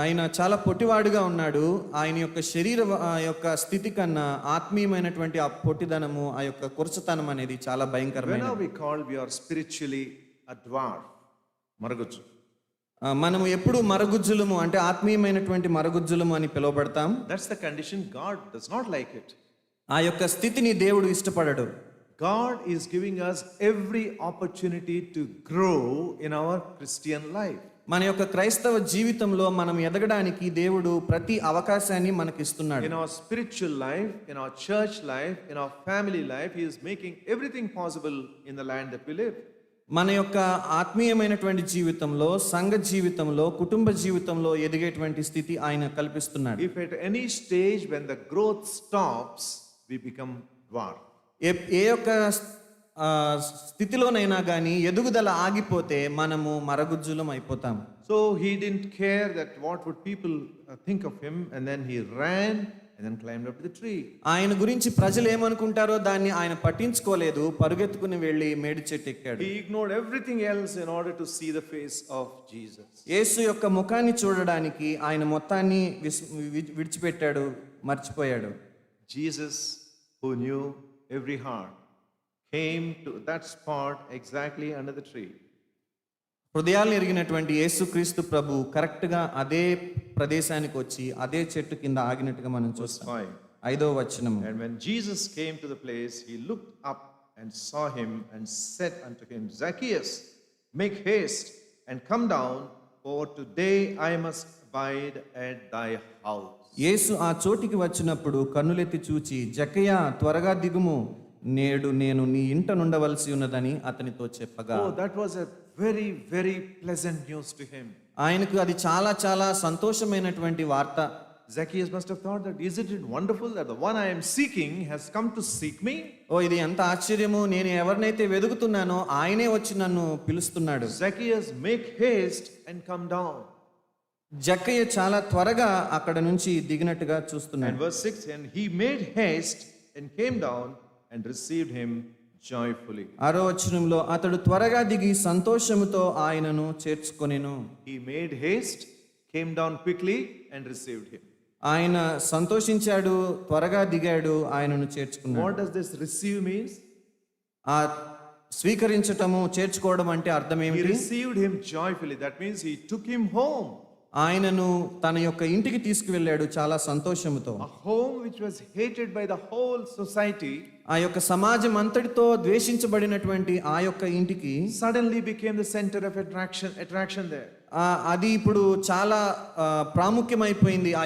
ఆయన చాలా పొట్టివాడుగా ఉన్నాడు. ఆయన యొక్క శరీర యొక్క స్థితి కన్నా ఆత్మీయమైనటువంటి ఆ పొట్టిదనము, ఆ యొక్క కురచతనం అనేది చాలా భయంకరమైనది. When are we called we are spiritually a dwarf? మరగుజ్జు. మనము ఎప్పుడు మరగుజ్జులము అంటే ఆత్మీయమైనటువంటి మరగుజ్జులము అని పిలువబడతాం. That's the condition. God does not like it. ఆ యొక్క స్థితిని దేవుడు ఇష్టపడడు. God is giving us every opportunity to grow in our Christian life. మన యొక్క క్రైస్తవ జీవితంలో మనం ఎదగడానికి దేవుడు ప్రతి అవకాశాన్ని మనకి ఇస్తున్నాడు. In our spiritual life, in our church life, in our family life, he is making everything possible in the land that we live. మన యొక్క ఆత్మీయమైనటువంటి జీవితంలో, సంఘ జీవితంలో, కుటుంబ జీవితంలో ఎదిగేటువంటి స్థితి ఆయన కల్పిస్తున్నాడు. If at any stage when the growth stops, we become dwarf. ఏ యొక్క స్థితిలోనైనా కానీ ఎదుగుదల ఆగిపోతే మనము మరగుజ్జులం అయిపోతాం. So he didn't care that what would people think of him, and then he ran and then climbed up the tree. ఆయన గురించి ప్రజలు ఏమనుకుంటారో దాన్ని ఆయన పట్టించుకోలేదు, పరుగెత్తుకుని వెళ్ళి మేడి చెట్టు ఎక్కాడు. He ignored everything else in order to see the face of Jesus. యేసు యొక్క ముఖాన్ని చూడడానికి ఆయన మొత్తాన్ని విడిచిపెట్టాడు, మర్చిపోయాడు. Jesus, who knew every heart, came to that spot exactly under the tree. హృదయాలను ఎరిగినటువంటి యేసుక్రీస్తు ప్రభు కరెక్ట్గా అదే ప్రదేశానికి వచ్చి అదే చెట్టు కింద ఆగినట్టుగా మనం Verse చూస్తాం. 5. 5వ వచనము. And when Jesus came to the place, he looked up and saw him and said unto him, Zacchaeus, make haste and come down, for today I must abide at thy house. యేసు ఆ చోటికి వచ్చినప్పుడు కన్నులెత్తి చూచి, జక్కయ్య త్వరగా దిగుము, నేడు నేను నీ ఇంట నుండవలసి ఉన్నదని అతనితో చెప్పగా. Oh, that was a very, very pleasant news to him. ఆయనకు అది చాలా చాలా సంతోషమైనటువంటి వార్త. Zacchaeus must have thought that, isn't it wonderful that the one I am seeking has come to seek me? ఓ, ఇది ఎంత ఆశ్చర్యము, నేను ఎవరినైతే వెదుకుతున్నానో ఆయనే వచ్చి నన్ను పిలుస్తున్నాడు. Zacchaeus, make haste and come down. జక్కయ్య చాలా త్వరగా అక్కడ నుంచి దిగినట్టుగా And చూస్తున్నాడు. verse 6, and he made haste and came down and received him joyfully. 6వ వచనంలో అతడు త్వరగా దిగి సంతోషముతో ఆయనను చేర్చుకొనెను. He made haste, came down quickly and received him. ఆయన సంతోషించాడు, త్వరగా దిగాడు, ఆయనను చేర్చుకున్నాడు. What does this receive means? ఆ స్వీకరించటము, చేర్చుకోవడం అంటే అర్థం He ఏమిటి? received him joyfully. That means he took him home. ఆయనను తన యొక్క ఇంటికి తీసుకువెళ్ళాడు చాలా సంతోషముతో. A home which was hated by the whole society ఆ యొక్క సమాజం అంతటితో ద్వేషించబడినటువంటి ఆ యొక్క ఇంటికి suddenly became the center of attraction there. అది ఇప్పుడు చాలా ప్రాముఖ్యమైపోయింది ఆ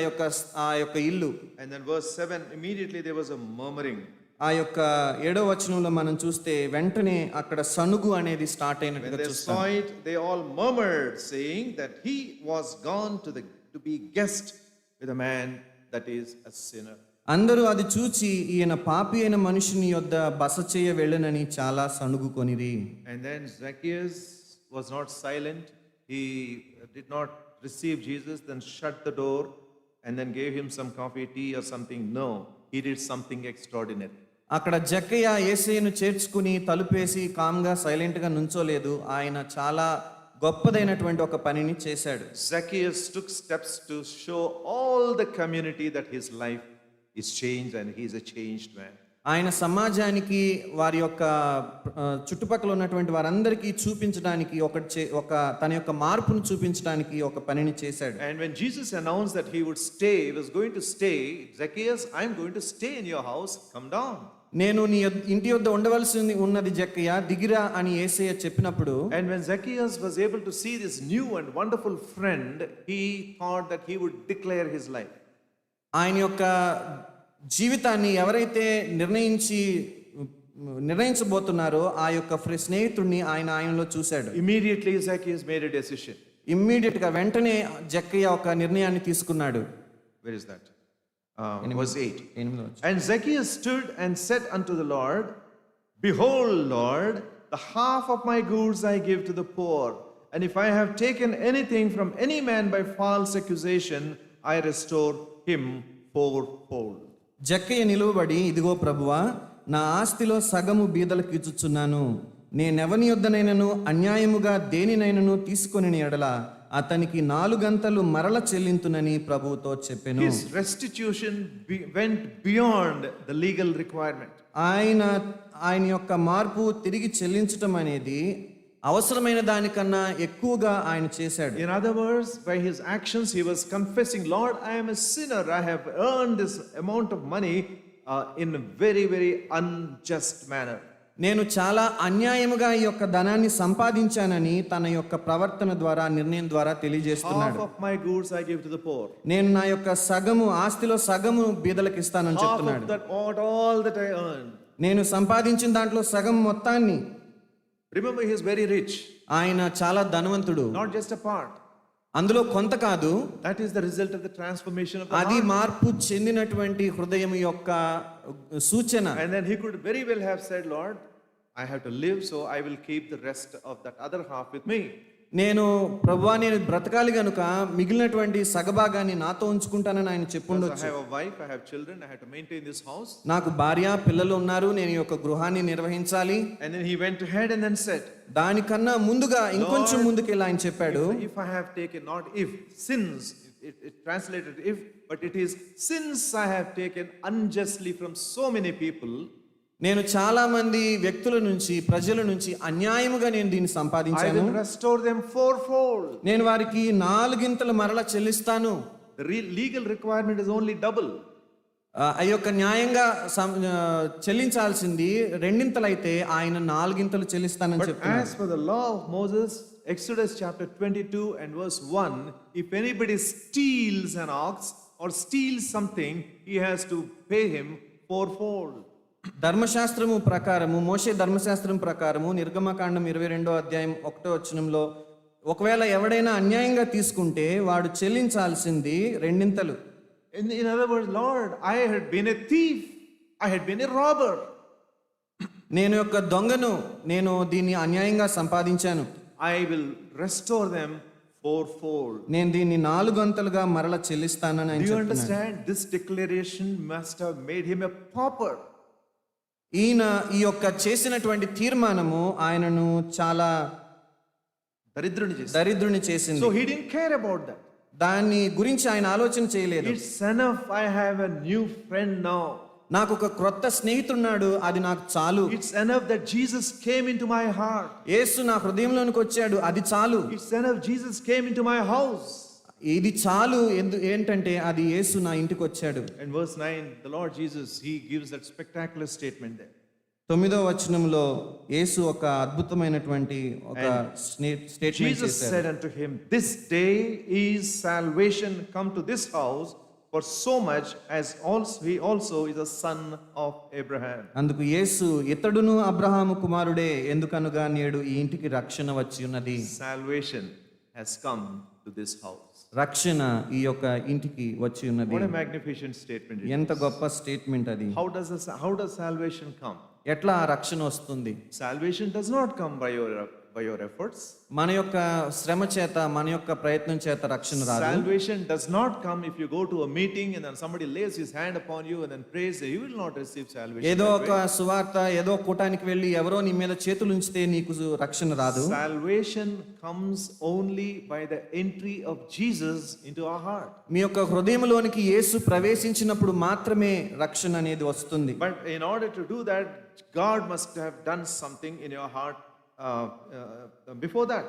యొక్క ఇల్లు. And then verse 7, immediately there was a murmuring. ఆ యొక్క 7వ వచనంలో మనం చూస్తే వెంటనే అక్కడ సనుగు అనేది స్టార్ట్ When అయినట్టుగా they చూస్తాం. saw it, they all murmured, saying that he was gone to be guest with a man that is a sinner. అందరూ అది చూచి ఈయన పాపి అయిన మనుషుని యొద్ద బస చేయ వెళ్ళనని చాలా సనుగుకొనిరి. And then Zacchaeus was not silent. He did not receive Jesus, then shut the door and then gave him some coffee, tea or something. No, he did something extraordinary. అక్కడ జక్కయ్య యేసయ్యను చేర్చుకుని తలుపేసి కామ్గా సైలెంట్గా నుంచోలేదు. ఆయన చాలా గొప్పదైనటువంటి ఒక పనిని చేశాడు. Zacchaeus took steps to show all the community that his life is changed and he is a changed man. ఆయన సమాజానికి వారి యొక్క చుట్టుపక్కల ఉన్నటువంటి వారందరికీ చూపించడానికి తన యొక్క మార్పును చూపించడానికి ఒక పనిని చేశాడు. And when Jesus announced that he would stay, he was going to stay, Zacchaeus, I am going to stay in your house, come down. నేను నీ ఇంటి వద్ద ఉండవలసి ఉన్నది జక్కయ్య, దిగిరా అని యేసయ్య చెప్పినప్పుడు, And when Zacchaeus was able to see this new and wonderful friend, he thought that he would declare his life. ఆయన యొక్క జీవితాన్ని ఎవరైతే నిర్ణయించబోతున్నారో ఆ యొక్క స్నేహితుడిని ఆయనలో చూశాడు. Immediately Zacchaeus made a decision. Immediate గా వెంటనే జక్కయ్య ఒక నిర్ణయాన్ని తీసుకున్నాడు. Where is that? Verse 8. 8వ వచనం. And Zacchaeus stood and said unto the Lord, Behold, Lord, the half of my goods I give to the poor, and if I have taken anything from any man by false accusation, I restore him fourfold. జక్కయ్య నిలువబడి, ఇదిగో ప్రభువా, నా ఆస్తిలో సగము బీదలకు ఇచ్చుచున్నాను. నేనెవని యొద్దనైనను అన్యాయముగా దేనినైనను తీసుకొని ఎడల అతనికి 4 గంతలు మరల చెల్లింతునని ప్రభువుతో చెప్పెను. His restitution went beyond the legal requirement. ఆయన యొక్క మార్పు తిరిగి చెల్లించటం అనేది అవసరమైన దానికన్నా ఎక్కువగా ఆయన చేశాడు. In other words, by his actions he was confessing, Lord, I am a sinner. I have earned this amount of money in a very, very unjust manner. నేను చాలా అన్యాయముగా ఈ యొక్క ధనాన్ని సంపాదించానని తన యొక్క ప్రవర్తన ద్వారా, నిర్ణయం ద్వారా తెలియజేస్తున్నాడు. Half of my goods I give to the poor. నేను నా యొక్క ఆస్తిలో సగము బీదలకు ఇస్తానని Half చెప్తున్నాడు. of that, all that I earned. నేను సంపాదించిన దాంట్లో సగం మొత్తాన్ని. Remember, he is very rich. ఆయన చాలా ధనవంతుడు. Not just a part. అందులో కొంత కాదు. That is the result of the transformation of the అది heart. మార్పు చెందినటువంటి హృదయం యొక్క సూచన. And then he could very well have said, Lord, I have to live, so I will keep the rest of that other half with me. నేను ప్రభువా, నేను బ్రతకాలి గనుక మిగిలినటువంటి సగభాగాన్ని నాతో ఉంచుకుంటానని ఆయన I చెప్పుండొచ్చు. have a wife, I have children, I have to maintain this house. నాకు భార్య పిల్లలు ఉన్నారు, నేను ఈ యొక్క గృహాన్ని నిర్వహించాలి. And then he went ahead and then said, దానికన్నా ముందుగా ఇంకొంచెం ముందుకెళ్ళి ఆయన చెప్పాడు, if I have taken, not if, sins, it translated if, but it is since I have taken unjustly from so many people. నేను చాలా మంది వ్యక్తుల నుంచి, ప్రజల నుంచి అన్యాయముగా నేను దీన్ని సంపాదించాను. I will restore them fourfold. నేను వారికి 4 గింతలు మరల చెల్లిస్తాను. The legal requirement is only double. ఆ యొక్క న్యాయంగా చెల్లించాల్సింది రెండింతలైతే ఆయన నాలుగింతలు చెల్లిస్తానని But చెప్తున్నారు. as for the law of Moses, Exodus chapter 22 and verse 1, if anybody steals an ox or steals something, he has to pay him fourfold. ధర్మశాస్త్రము ప్రకారము, మోషే ధర్మశాస్త్రం ప్రకారము నిర్గమకాండం 22వ అధ్యాయం 1వ వచనంలో ఒకవేళ ఎవడైనా అన్యాయంగా తీసుకుంటే వాడు చెల్లించాల్సింది రెండింతలు. In other words, Lord, I had been a thief, I had been a robber. నేను యొక్క దొంగను, నేను దీన్ని అన్యాయంగా సంపాదించాను, I will restore them fourfold. నేను దీన్ని 4 అంతలుగా మరల చెల్లిస్తానని ఆయన Do you చెప్తున్నాడు. understand? This declaration must have made him a pauper. ఈయన ఈ యొక్క చేసినటువంటి తీర్మానము ఆయనను చాలా దరిద్రుని చేసింది. So he didn't care about that. దాని గురించి ఆయన ఆలోచన చేయలేదు. It's enough, I have a new friend now. నాకు ఒక క్రొత్త స్నేహితుడున్నాడు, అది నాకు చాలు. It's enough that Jesus came into my heart. యేసు నా హృదయంలోనికి వచ్చాడు, అది చాలు. It's enough Jesus came into my house. ఇది చాలు. ఏంటంటే అది యేసు నా ఇంటికి వచ్చాడు. And verse 9, the Lord Jesus, he gives that spectacular statement there. 9వ వచనంలో యేసు ఒక అద్భుతమైనటువంటి ఒక స్టేట్మెంట్ Jesus చేశాడు. said unto him, this day is salvation come to this house, for so much as also he also is a son of Abraham. అందుకు యేసు, ఇతడును అబ్రహాము కుమారుడే, ఎందుకనగా నేడు ఈ ఇంటికి రక్షణ వచ్చి ఉన్నది. Salvation has come to this house. రక్షణ ఈ యొక్క ఇంటికి వచ్చి ఉన్నది. What a magnificent statement it is. ఎంత గొప్ప స్టేట్మెంట్ అది. How does salvation come? ఎట్లా ఆ రక్షణ వస్తుంది? Salvation does not come by your efforts. మన యొక్క శ్రమ చేత, మన యొక్క ప్రయత్నం చేత రక్షణ రాదు. Salvation does not come if you go to a meeting and then somebody lays his hand upon you and then prays. You will not receive salvation. ఏదో that ఒక way. సువార్త, ఏదో కూటానికి వెళ్ళి ఎవరో నీ మీద చేతులు ఉంచితే నీకు రక్షణ రాదు. Salvation comes only by the entry of Jesus into our heart. మీ యొక్క హృదయంలోనికి యేసు ప్రవేశించినప్పుడు మాత్రమే రక్షణ అనేది వస్తుంది. But in order to do that, God must have done something in your heart before that.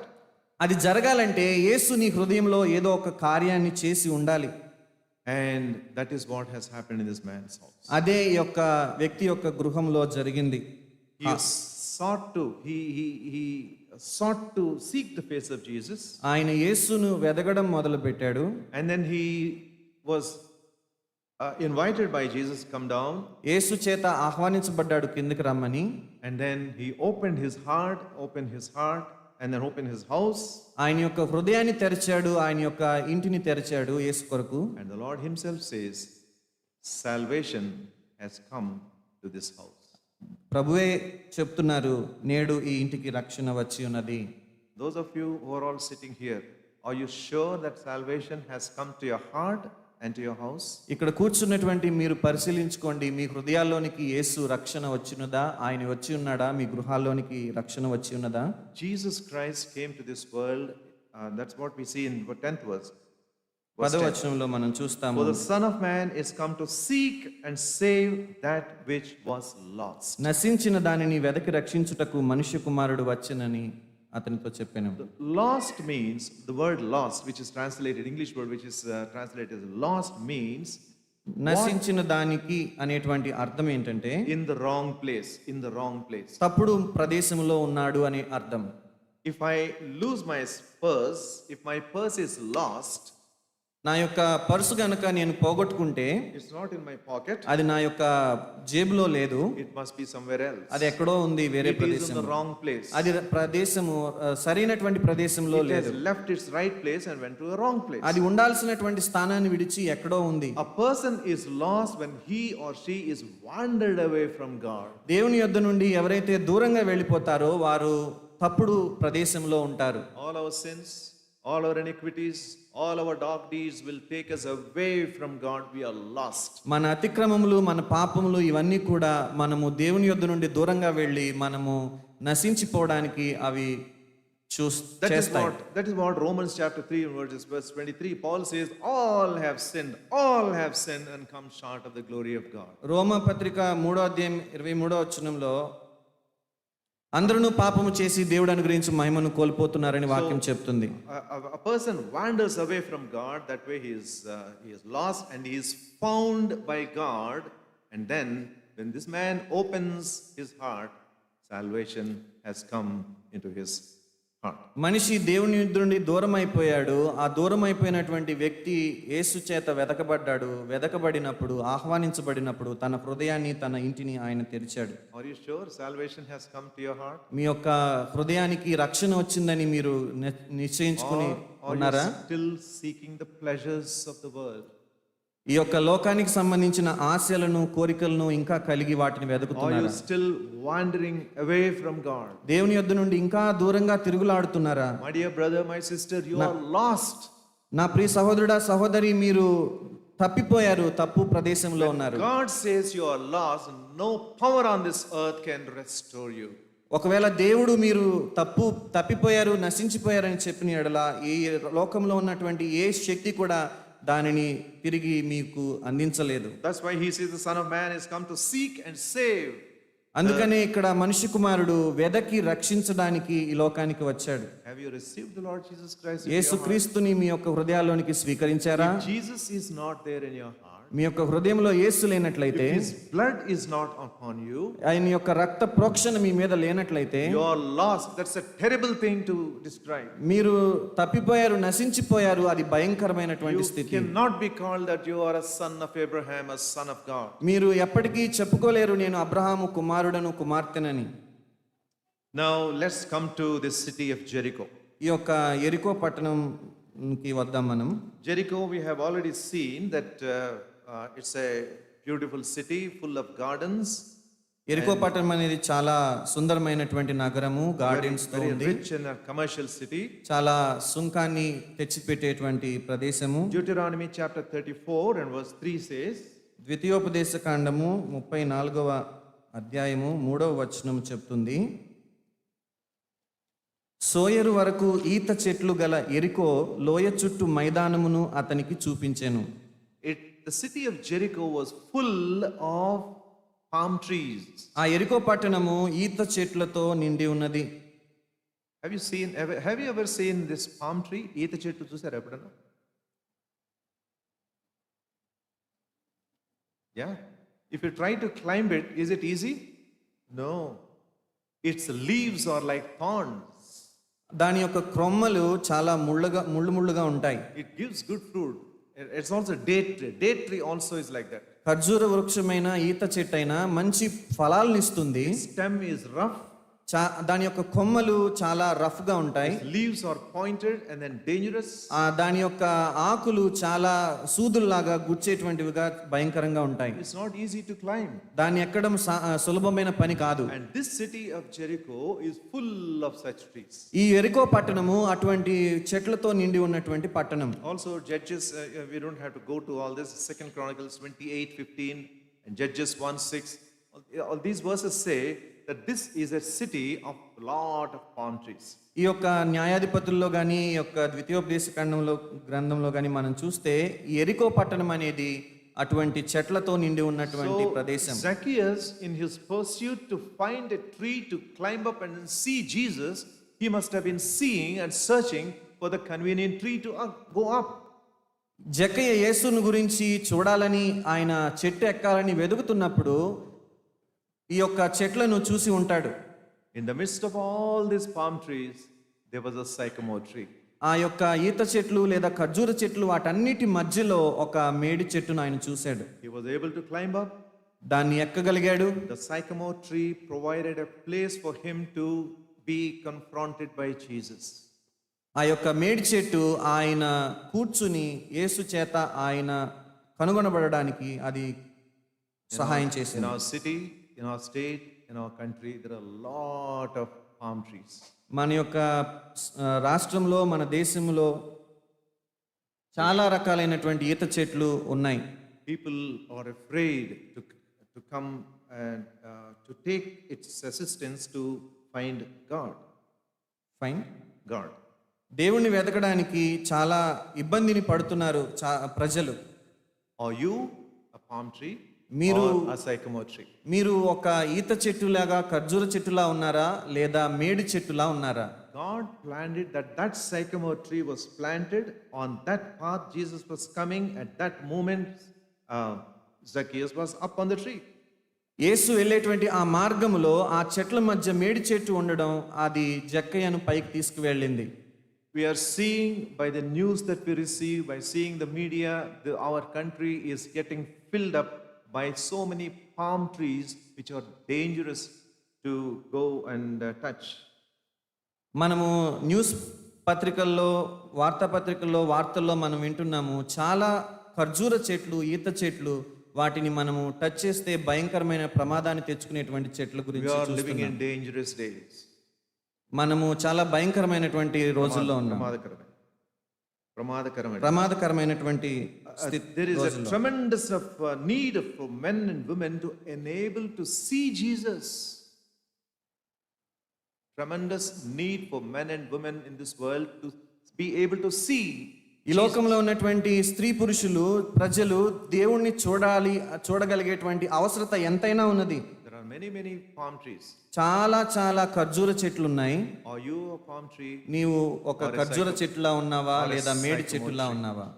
అది జరగాలంటే యేసు నీ హృదయంలో ఏదో ఒక కార్యాన్ని చేసి ఉండాలి. And that is what has happened in this man's house. అదే ఈ యొక్క వ్యక్తి యొక్క గృహంలో జరిగింది. He sought to seek the face of Jesus. ఆయన యేసును వెదగడం మొదలు పెట్టాడు. And then he was invited by Jesus, come down. యేసు చేత ఆహ్వానించబడ్డాడు కిందకి రమ్మని. And then he opened his heart, and then opened his house. ఆయన యొక్క హృదయాన్ని తెరిచాడు, ఆయన యొక్క ఇంటిని తెరిచాడు యేసు కొరకు. And the Lord himself says, salvation has come to this house. ప్రభువే చెప్తున్నారు, నేడు ఈ ఇంటికి రక్షణ వచ్చి ఉన్నది. Those of you who are all sitting here, are you sure that salvation has come to your heart and to your house? ఇక్కడ కూర్చున్నటువంటి మీరు పరిశీలించుకోండి, మీ హృదయాల్లోనికి యేసు రక్షణ వచ్చినదా, ఆయన వచ్చి ఉన్నాడా, మీ గృహాల్లోనికి రక్షణ వచ్చి ఉన్నదా? Jesus Christ came to this world, that's what we see in the 10th verse. 10వ వచనంలో మనం చూస్తాము, For the Son of Man is come to seek and save that which was lost. నశించిన దానిని వెదకి రక్షించుటకు మనుష్య కుమారుడు వచ్చెనని అతనితో చెప్పాను. Lost means, the word lost, which is translated, English word which is translated as lost, means నశించిన దానికి అనేటువంటి అర్థం ఏంటంటే in the wrong place, in the wrong place. తప్పుడు ప్రదేశంలో ఉన్నాడు అనే అర్థం. If I lose my purse, if my purse is lost, నా యొక్క పర్సు గనక నేను పోగొట్టుకుంటే, it's not in my pocket, అది నా యొక్క జేబులో లేదు, it must be somewhere else. అది ఎక్కడో ఉంది, వేరే It is in ప్రదేశం. the wrong place. అది ప్రదేశము సరైనటువంటి ప్రదేశంలో It లేదు, has left its right place and went to the wrong place. అది ఉండాల్సినటువంటి స్థానాన్ని విడిచి ఎక్కడో ఉంది. A person is lost when he or she is wandered away from God. దేవుని యొద్ద నుండి ఎవరైతే దూరంగా వెళ్ళిపోతారో వారు తప్పుడు ప్రదేశంలో ఉంటారు. All our sins, all our iniquities, all our dark deeds will take us away from God. We are lost. మన అతిక్రమములు, మన పాపములు ఇవన్నీ కూడా మనము దేవుని యొద్ద నుండి దూరంగా వెళ్ళి మనము నశించిపోవడానికి అవి చేస్తాయి. That is what Romans chapter 3 verse 23 Paul says, all have sinned and come short of the glory of God. రోమా పత్రిక 3వ అధ్యాయం 23వ వచనంలో అందరూ పాపము చేసి దేవుడు అనుగ్రహించి మహిమను కోల్పోతున్నారని వాక్యం చెప్తుంది. A person wanders away from God, that way he is lost and he is found by God. And then when this man opens his heart, salvation has come into his heart. మనిషి దేవుని యొద్ద నుండి దూరం అయిపోయాడు. ఆ దూరం అయిపోయినటువంటి వ్యక్తి యేసు చేత వెదకబడ్డాడు. వెదకబడినప్పుడు, ఆహ్వానించబడినప్పుడు తన హృదయాన్ని, తన ఇంటిని ఆయన తెరిచాడు. Are you sure salvation has come to your heart? మీ యొక్క హృదయానికి రక్షణ వచ్చిందని మీరు నిశ్చయించుకుని ఉన్నారా? Are you still seeking the pleasures of the world? ఈ యొక్క లోకానికి సంబంధించిన ఆశలను, కోరికలను ఇంకా కలిగి వాటిని Are you వెతుకుతున్నారా? still wandering away from God? దేవుని యొద్ద నుండి ఇంకా దూరంగా తిరుగులాడుతున్నారా? My dear brother, my sister, you are lost. నా ప్రియ సహోదరుడా, సహోదరి, మీరు తప్పిపోయారు, తప్పు ప్రదేశంలో ఉన్నారు. God says you are lost, and no power on this earth can restore you. ఒకవేళ దేవుడు మీరు తప్పిపోయారు, నశించిపోయారని చెప్పిన యెడల ఈ లోకంలో ఉన్నటువంటి ఏ శక్తి కూడా దానిని తిరిగి మీకు అందించలేదు. That's why he says the Son of Man has come to seek and save. అందుకనే ఇక్కడ మనిషి కుమారుడు వెదకి రక్షించడానికి ఈ లోకానికి వచ్చాడు. Have you received the Lord Jesus Christ in your heart? యేసుక్రీస్తుని మీ యొక్క హృదయాల్లోనికి స్వీకరించారా? If Jesus is not there in your heart, మీ యొక్క హృదయంలో యేసు లేనట్లయితే, if his blood is not upon you, ఆయన యొక్క రక్త ప్రోక్షణ మీ మీద లేనట్లయితే, you are lost. That's a terrible thing to describe. మీరు తప్పిపోయారు, నశించిపోయారు. అది భయంకరమైనటువంటి You స్థితి. cannot be called that you are a son of Abraham, a son of God. మీరు ఎప్పటికీ చెప్పుకోలేరు నేను Abraham కుమారుడను, కుమార్తెనని. Now let's come to this city of Jericho. ఈ యొక్క యెరికో పట్టణంకి వద్దాం మనం. Jericho, we have already seen that it's a beautiful city full of gardens. యెరికో పట్టణం అనేది చాలా సుందరమైనటువంటి నగరము, గార్డెన్స్ తో Very ఉంది. rich and a commercial city. చాలా సుంకాన్ని తెచ్చిపెట్టేటువంటి ప్రదేశము. Deuteronomy chapter 34 and verse 3 says, ద్వితీయోపదేశ కాండము 34వ అధ్యాయము 3వ వచనం చెప్తుంది, సోయరు వరకు ఈత చెట్లు గల యెరికో లోయ చుట్టూ మైదానమును అతనికి చూపించెను. the city of Jericho was full of palm trees. ఆ యెరికో పట్టణము ఈత చెట్లతో నిండి ఉన్నది. Have you ever seen this palm tree? ఈత చెట్టు చూసారా ఎప్పుడన్నా? Yeah. If you try to climb it, is it easy? No. Its leaves are like thorns. దాని యొక్క క్రొమ్మలు చాలా ముళ్ళుగా ఉంటాయి. It gives good fruit. It's also date tree. Date tree also is like that. ఖర్జూర వృక్షమైన ఈత చెట్టైనా మంచి ఫలాలను ఇస్తుంది. Stem is rough. దాని యొక్క కొమ్మలు చాలా రఫ్ గా ఉంటాయి. Leaves are pointed and then dangerous. దాని యొక్క ఆకులు చాలా సూదుల్లాగా గుచ్చేటువంటివిగా భయంకరంగా ఉంటాయి. It's not easy to climb. దాన్ని ఎక్కడం సులభమైన పని కాదు. And this city of Jericho is full of such trees. ఈ యెరికో పట్టణము అటువంటి చెట్లతో నిండి ఉన్నటువంటి పట్టణం. Also Judges, we don't have to go to all this. 2 Chronicles 28:15 and Judges 1:6. All these verses say that this is a city of a lot of palm trees. ఈ యొక్క న్యాయాధిపతుల్లో కానీ, ఈ యొక్క ద్వితీయోపదేశ గ్రంథంలో కానీ మనం చూస్తే యెరికో పట్టణం అనేది అటువంటి చెట్లతో నిండి ఉన్నటువంటి ప్రదేశం. Zacchaeus, in his pursuit to find a tree to climb up and see Jesus, he must have been seeing and searching for the convenient tree to go up. జక్కయ్య యేసును గురించి చూడాలని, ఆయన చెట్టు ఎక్కాలని వెదుకుతున్నప్పుడు ఈ యొక్క చెట్లను చూసి ఉంటాడు. In the midst of all these palm trees, there was a sycamore tree. ఆ యొక్క ఈత చెట్లు లేదా ఖర్జూర చెట్లు వాటన్నిటి మధ్యలో ఒక మేడి చెట్టును ఆయన చూశాడు. He was able to climb up. దాన్ని ఎక్కగలిగాడు. The sycamore tree provided a place for him to be confronted by Jesus. ఆ యొక్క మేడి చెట్టు ఆయన కూర్చుని యేసు చేత ఆయన కనుగొనబడడానికి అది సహాయం చేసింది. In our city, in our state, in our country, there are a lot of palm trees. మన యొక్క రాష్ట్రంలో, మన దేశంలో చాలా రకాలైనటువంటి ఈత చెట్లు ఉన్నాయి. People are afraid to come and to take its assistance to find God. Fine. God. దేవుణ్ణి వెతకడానికి చాలా ఇబ్బందిని పడుతున్నారు ప్రజలు. Are you a palm tree? మీరు or a sycamore tree. మీరు ఒక ఈత చెట్టులాగా ఖర్జూర చెట్టులా ఉన్నారా లేదా మేడి చెట్టులా ఉన్నారా? God planned it that that sycamore tree was planted on that path. Jesus was coming at that moment. Zacchaeus was up on the tree. యేసు వెళ్ళేటువంటి ఆ మార్గములో ఆ చెట్ల మధ్య మేడి చెట్టు ఉండడం అది జక్కయ్యను పైకి తీసుకువెళ్ళింది. We are seeing by the news that we receive, by seeing the media, our country is getting filled up by so many palm trees which are dangerous to go and touch. మనము news పత్రికల్లో వార్తాపత్రికల్లో వార్తల్లో మనం వింటున్నాము చాలా ఖర్జూర చెట్లు ఈత చెట్లు వాటిని మనము టచ్ చేస్తే భయంకరమైన ప్రమాదాన్ని తెచ్చుకునేటువంటి చెట్ల We గురించి are living చూస్తున్నాం. in dangerous days. మనము చాలా భయంకరమైనటువంటి రోజుల్లో ఉన్నాం. ప్రమాదకరమైనటువంటి There is a tremendous need for men and women to enable to see Jesus. Tremendous need for men and women in this world to be able to see. ఈ లోకంలో ఉన్నటువంటి స్త్రీ పురుషులు ప్రజలు దేవుణ్ణి చూడగలిగేటువంటి అవసరత ఎంతైనా ఉన్నది. There are many palm trees. చాలా చాలా ఖర్జూర చెట్లు ఉన్నాయి. Are you a palm tree? నీవు ఒక ఖర్జూర చెట్టులా ఉన్నావా లేదా మేడి చెట్టులా ఉన్నావా?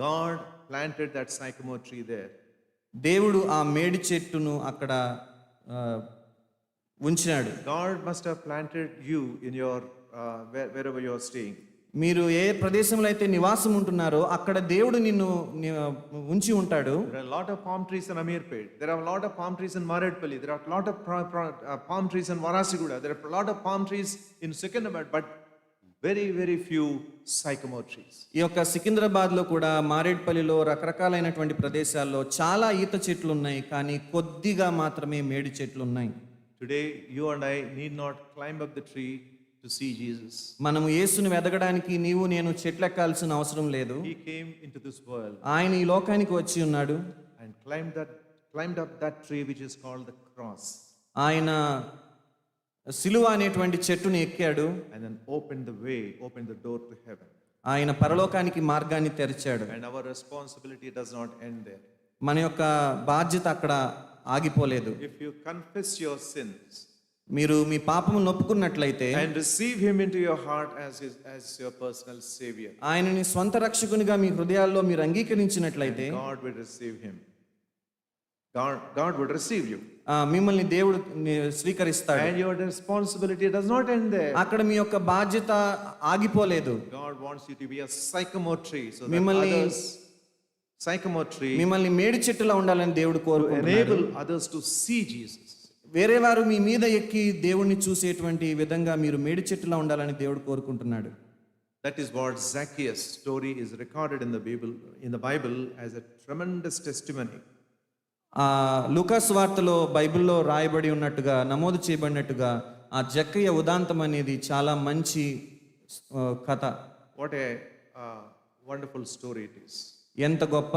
God planted that sycamore tree there. దేవుడు ఆ మేడి చెట్టును అక్కడ ఉంచాడు. God must have planted you in your wherever you are staying. మీరు ఏ ప్రదేశంలో అయితే నివాసం ఉంటున్నారో అక్కడ దేవుడు నిన్ను ఉంచి ఉంటాడు. There are a lot of palm trees in Amirpet. There are a lot of palm trees in Maredpalli. There are a lot of palm trees in Varasiguda. There are a lot of palm trees in Secunderabad, but very few sycamore trees. ఈ యొక్క సికింద్రాబాద్ లో కూడా మారేడ్పల్లిలో రకరకాలైనటువంటి ప్రదేశాల్లో చాలా ఈత చెట్లు ఉన్నాయి, కానీ కొద్దిగా మాత్రమే మేడి చెట్లు ఉన్నాయి. Today you and I need not climb up the tree to see Jesus. మనము యేసుని వెదకడానికి నీవు నేను చెట్లు ఎక్కాల్సిన అవసరం లేదు. He came into this world ఆయన ఈ లోకానికి వచ్చి ఉన్నాడు and climbed up that tree which is called the cross. ఆయన సిలువ అనేటువంటి చెట్టుని ఎక్కాడు And then opened the door to heaven. ఆయన పరలోకానికి మార్గాన్ని తెరిచాడు. And our responsibility does not end there. మన యొక్క బాధ్యత అక్కడ ఆగిపోలేదు. If you confess your sins మీరు మీ పాపమును ఒప్పుకున్నట్లయితే and receive him into your heart as your personal savior, ఆయనని స్వంత రక్షకునిగా మీ హృదయాల్లో మీరు అంగీకరించినట్లయితే God will receive him. God would receive you. మిమ్మల్ని దేవుడు స్వీకరిస్తాడు. And your responsibility does not end there. అక్కడ మీ యొక్క బాధ్యత ఆగిపోలేదు. God wants you to be a sycamore tree so that మిమ్మల్ని మేడి చెట్టులా ఉండాలని దేవుడు కోరుకుంటున్నాడు. enable others to see Jesus. వేరే వారు మీ మీద ఎక్కి దేవుణ్ణి చూసేటువంటి విధంగా మీరు మేడి చెట్టులా ఉండాలని దేవుడు కోరుకుంటున్నాడు. That is what Zacchaeus' story is recorded in the Bible as a tremendous testimony. లూకాసు వార్తలో బైబిల్లో రాయబడి ఉన్నట్టుగా నమోదు చేయబడినట్టుగా ఆ జక్కయ్య ఉదాంతం అనేది చాలా మంచి కథ. What a wonderful story it is. ఎంత గొప్ప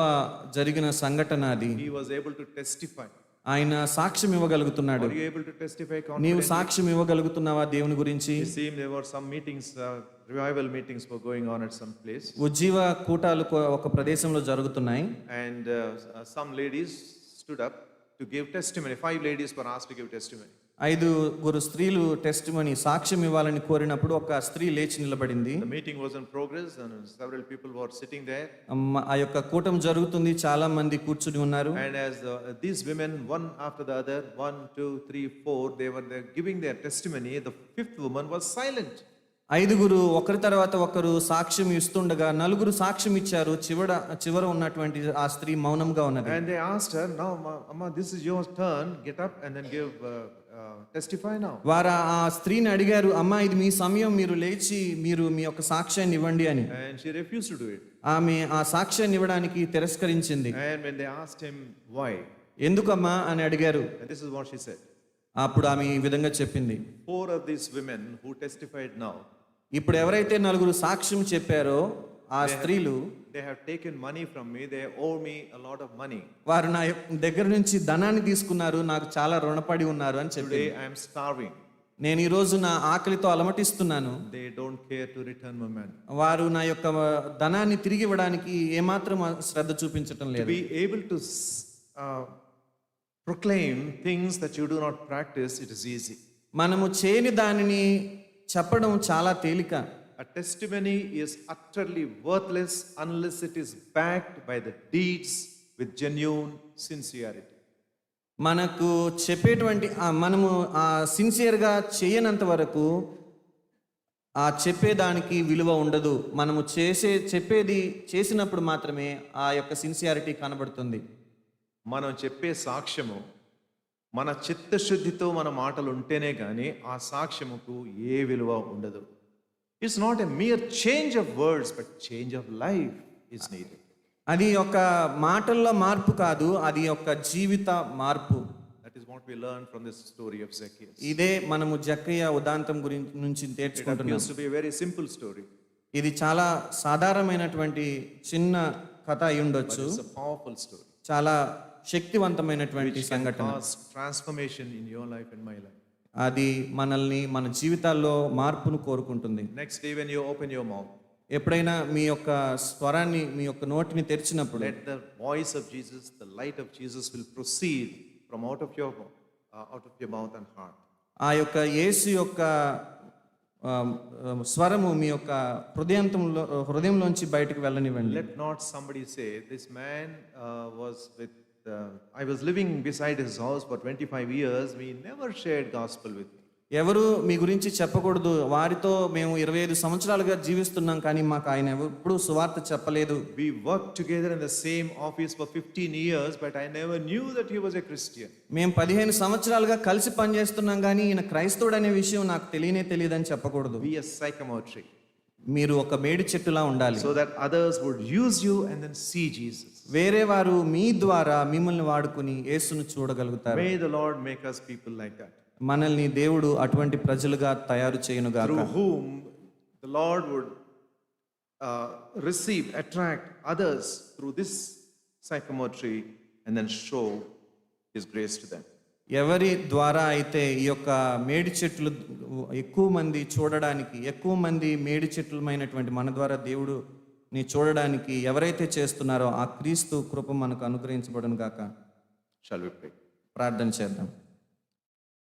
జరిగిన సంఘటన అది. He was able to testify. ఆయన సాక్ష్యం ఇవ్వగలుగుతున్నాడు. Are you able to testify నీవు confidently? సాక్ష్యం ఇవ్వగలుగుతున్నావా దేవుని గురించి? It seemed there were some meetings, revival meetings were going on at some place. ఉజ్జీవ కూటాలు ఒక ప్రదేశంలో జరుగుతున్నాయి. And some ladies stood up to give testimony. 5 ladies were asked to give testimony. 5 స్త్రీలు testimony సాక్ష్యం ఇవ్వాలని కోరినప్పుడు ఒక స్త్రీ లేచి నిలబడింది. The meeting was in progress and several people were sitting there. ఆ యొక్క కూటం జరుగుతుంది, చాలా మంది కూర్చుని ఉన్నారు. And as these women, one after the other, 1, 2, 3, 4, they were there giving their testimony. The 5th woman was silent. 5 ఒకరి తర్వాత ఒకరు సాక్ష్యం ఇస్తుండగా 4 సాక్ష్యం ఇచ్చారు. చివర ఉన్నటువంటి ఆ స్త్రీ మౌనంగా ఉన్నది. And they asked her, "Now, Amma, this is your turn. Get up and then give testify now." వారు ఆ స్త్రీని అడిగారు, అమ్మా ఇది మీ సమయం, మీరు లేచి మీరు మీ యొక్క సాక్ష్యాన్ని ఇవ్వండి అని. And she refused to do it. ఆమె ఆ సాక్ష్యాన్ని ఇవ్వడానికి తిరస్కరించింది. And when they asked him why, ఎందుకమ్మా అని అడిగారు. and this is what she said. అప్పుడు ఆమె ఈ విధంగా చెప్పింది. 4 of these women who testified now, ఇప్పుడు ఎవరైతే 4 సాక్ష్యం చెప్పారో ఆ స్త్రీలు, they have taken money from me. They owe me a lot of money. వారు నా దగ్గర నుంచి ధనాన్ని తీసుకున్నారు, నాకు చాలా రుణపడి ఉన్నారు అని చెప్పి. Today I am starving. నేను ఈ రోజు నా ఆకలితో అలమటిస్తున్నాను. They don't care to return my money. వారు నా యొక్క ధనాన్ని తిరిగి ఇవ్వడానికి ఏమాత్రం శ్రద్ధ చూపించటం To లేదు. be able to proclaim things that you do not practice, it is easy. మనము చేయని దానిని చెప్పడం చాలా తేలిక. A testimony is utterly worthless unless it is backed by the deeds with genuine sincerity. మనకు చెప్పేటువంటి మనము సిన్సియర్గా చేయనంత వరకు ఆ చెప్పేదానికి విలువ ఉండదు. మనము చెప్పేది చేసినప్పుడు మాత్రమే ఆ యొక్క సిన్సియారిటీ కనబడుతుంది. మనం చెప్పే సాక్ష్యము మన చిత్తశుద్ధితో మన మాటలు ఉంటేనే కానీ ఆ సాక్ష్యముకు ఏ విలువ ఉండదు. It's not a mere change of words but change of life is needed. అది ఒక మాటల్లో మార్పు కాదు, అది ఒక జీవిత మార్పు. That is what we learn from this story of Zacchaeus. ఇదే మనము జక్కయ్య ఉదాంతం గురించి నుంచి నేర్చుకుంటున్నాం. It to be a very simple story. ఇది చాలా సాధారణమైనటువంటి చిన్న కథ అయి ఉండొచ్చు. It's a powerful story. చాలా శక్తివంతమైనటువంటి సంఘటన. Transformation in your life and my life. అది మనల్ని మన జీవితాల్లో మార్పును కోరుకుంటుంది. Next day when you open your mouth, ఎప్పుడైనా మీ యొక్క స్వరాన్ని మీ యొక్క నోటిని తెరిచినప్పుడు, let the voice of Jesus, the light of Jesus will proceed from out of your mouth and heart. ఆ యొక్క యేసు యొక్క స్వరము మీ యొక్క హృదయంలోంచి బయటకు వెళ్ళనివ్వండి. Let not somebody say this man was with I was living beside his house for 25 years, we never shared gospel with him. ఎవరు మీ గురించి చెప్పకూడదు, వారితో మేము 25 సంవత్సరాలుగా జీవిస్తున్నాం కానీ మాకు ఆయన ఎప్పుడు సువార్త చెప్పలేదు. We worked together in the same office for 15 years but I never knew that he was a Christian. మేము 15 సంవత్సరాలుగా కలిసి పనిచేస్తున్నాం కానీ ఈయన క్రైస్తవుడు అనే విషయం నాకు తెలియదని చెప్పకూడదు. Be a sycamore tree. మీరు ఒక మేడి చెట్టులా ఉండాలి. So that others would use you and then see Jesus. వేరే వారు మీ ద్వారా మిమ్మల్ని వాడుకుని యేసును చూడగలుగుతారు. May the Lord make us people like that. మనల్ని దేవుడు అటువంటి ప్రజలుగా తయారు చేయునుగాక. Through whom the Lord would attract others through this sycamore tree and then show his grace to them. ఎవరి ద్వారా అయితే ఈ యొక్క మేడి చెట్లు ఎక్కువ మంది చూడడానికి, ఎక్కువ మంది మేడి చెట్లమైనటువంటి మన ద్వారా దేవుడు ని చూడడానికి ఎవరైతే చేస్తున్నారో ఆ క్రీస్తు కృప మనకు అనుగ్రహించబడును గాక. Shall we pray? ప్రార్థన చేద్దాం.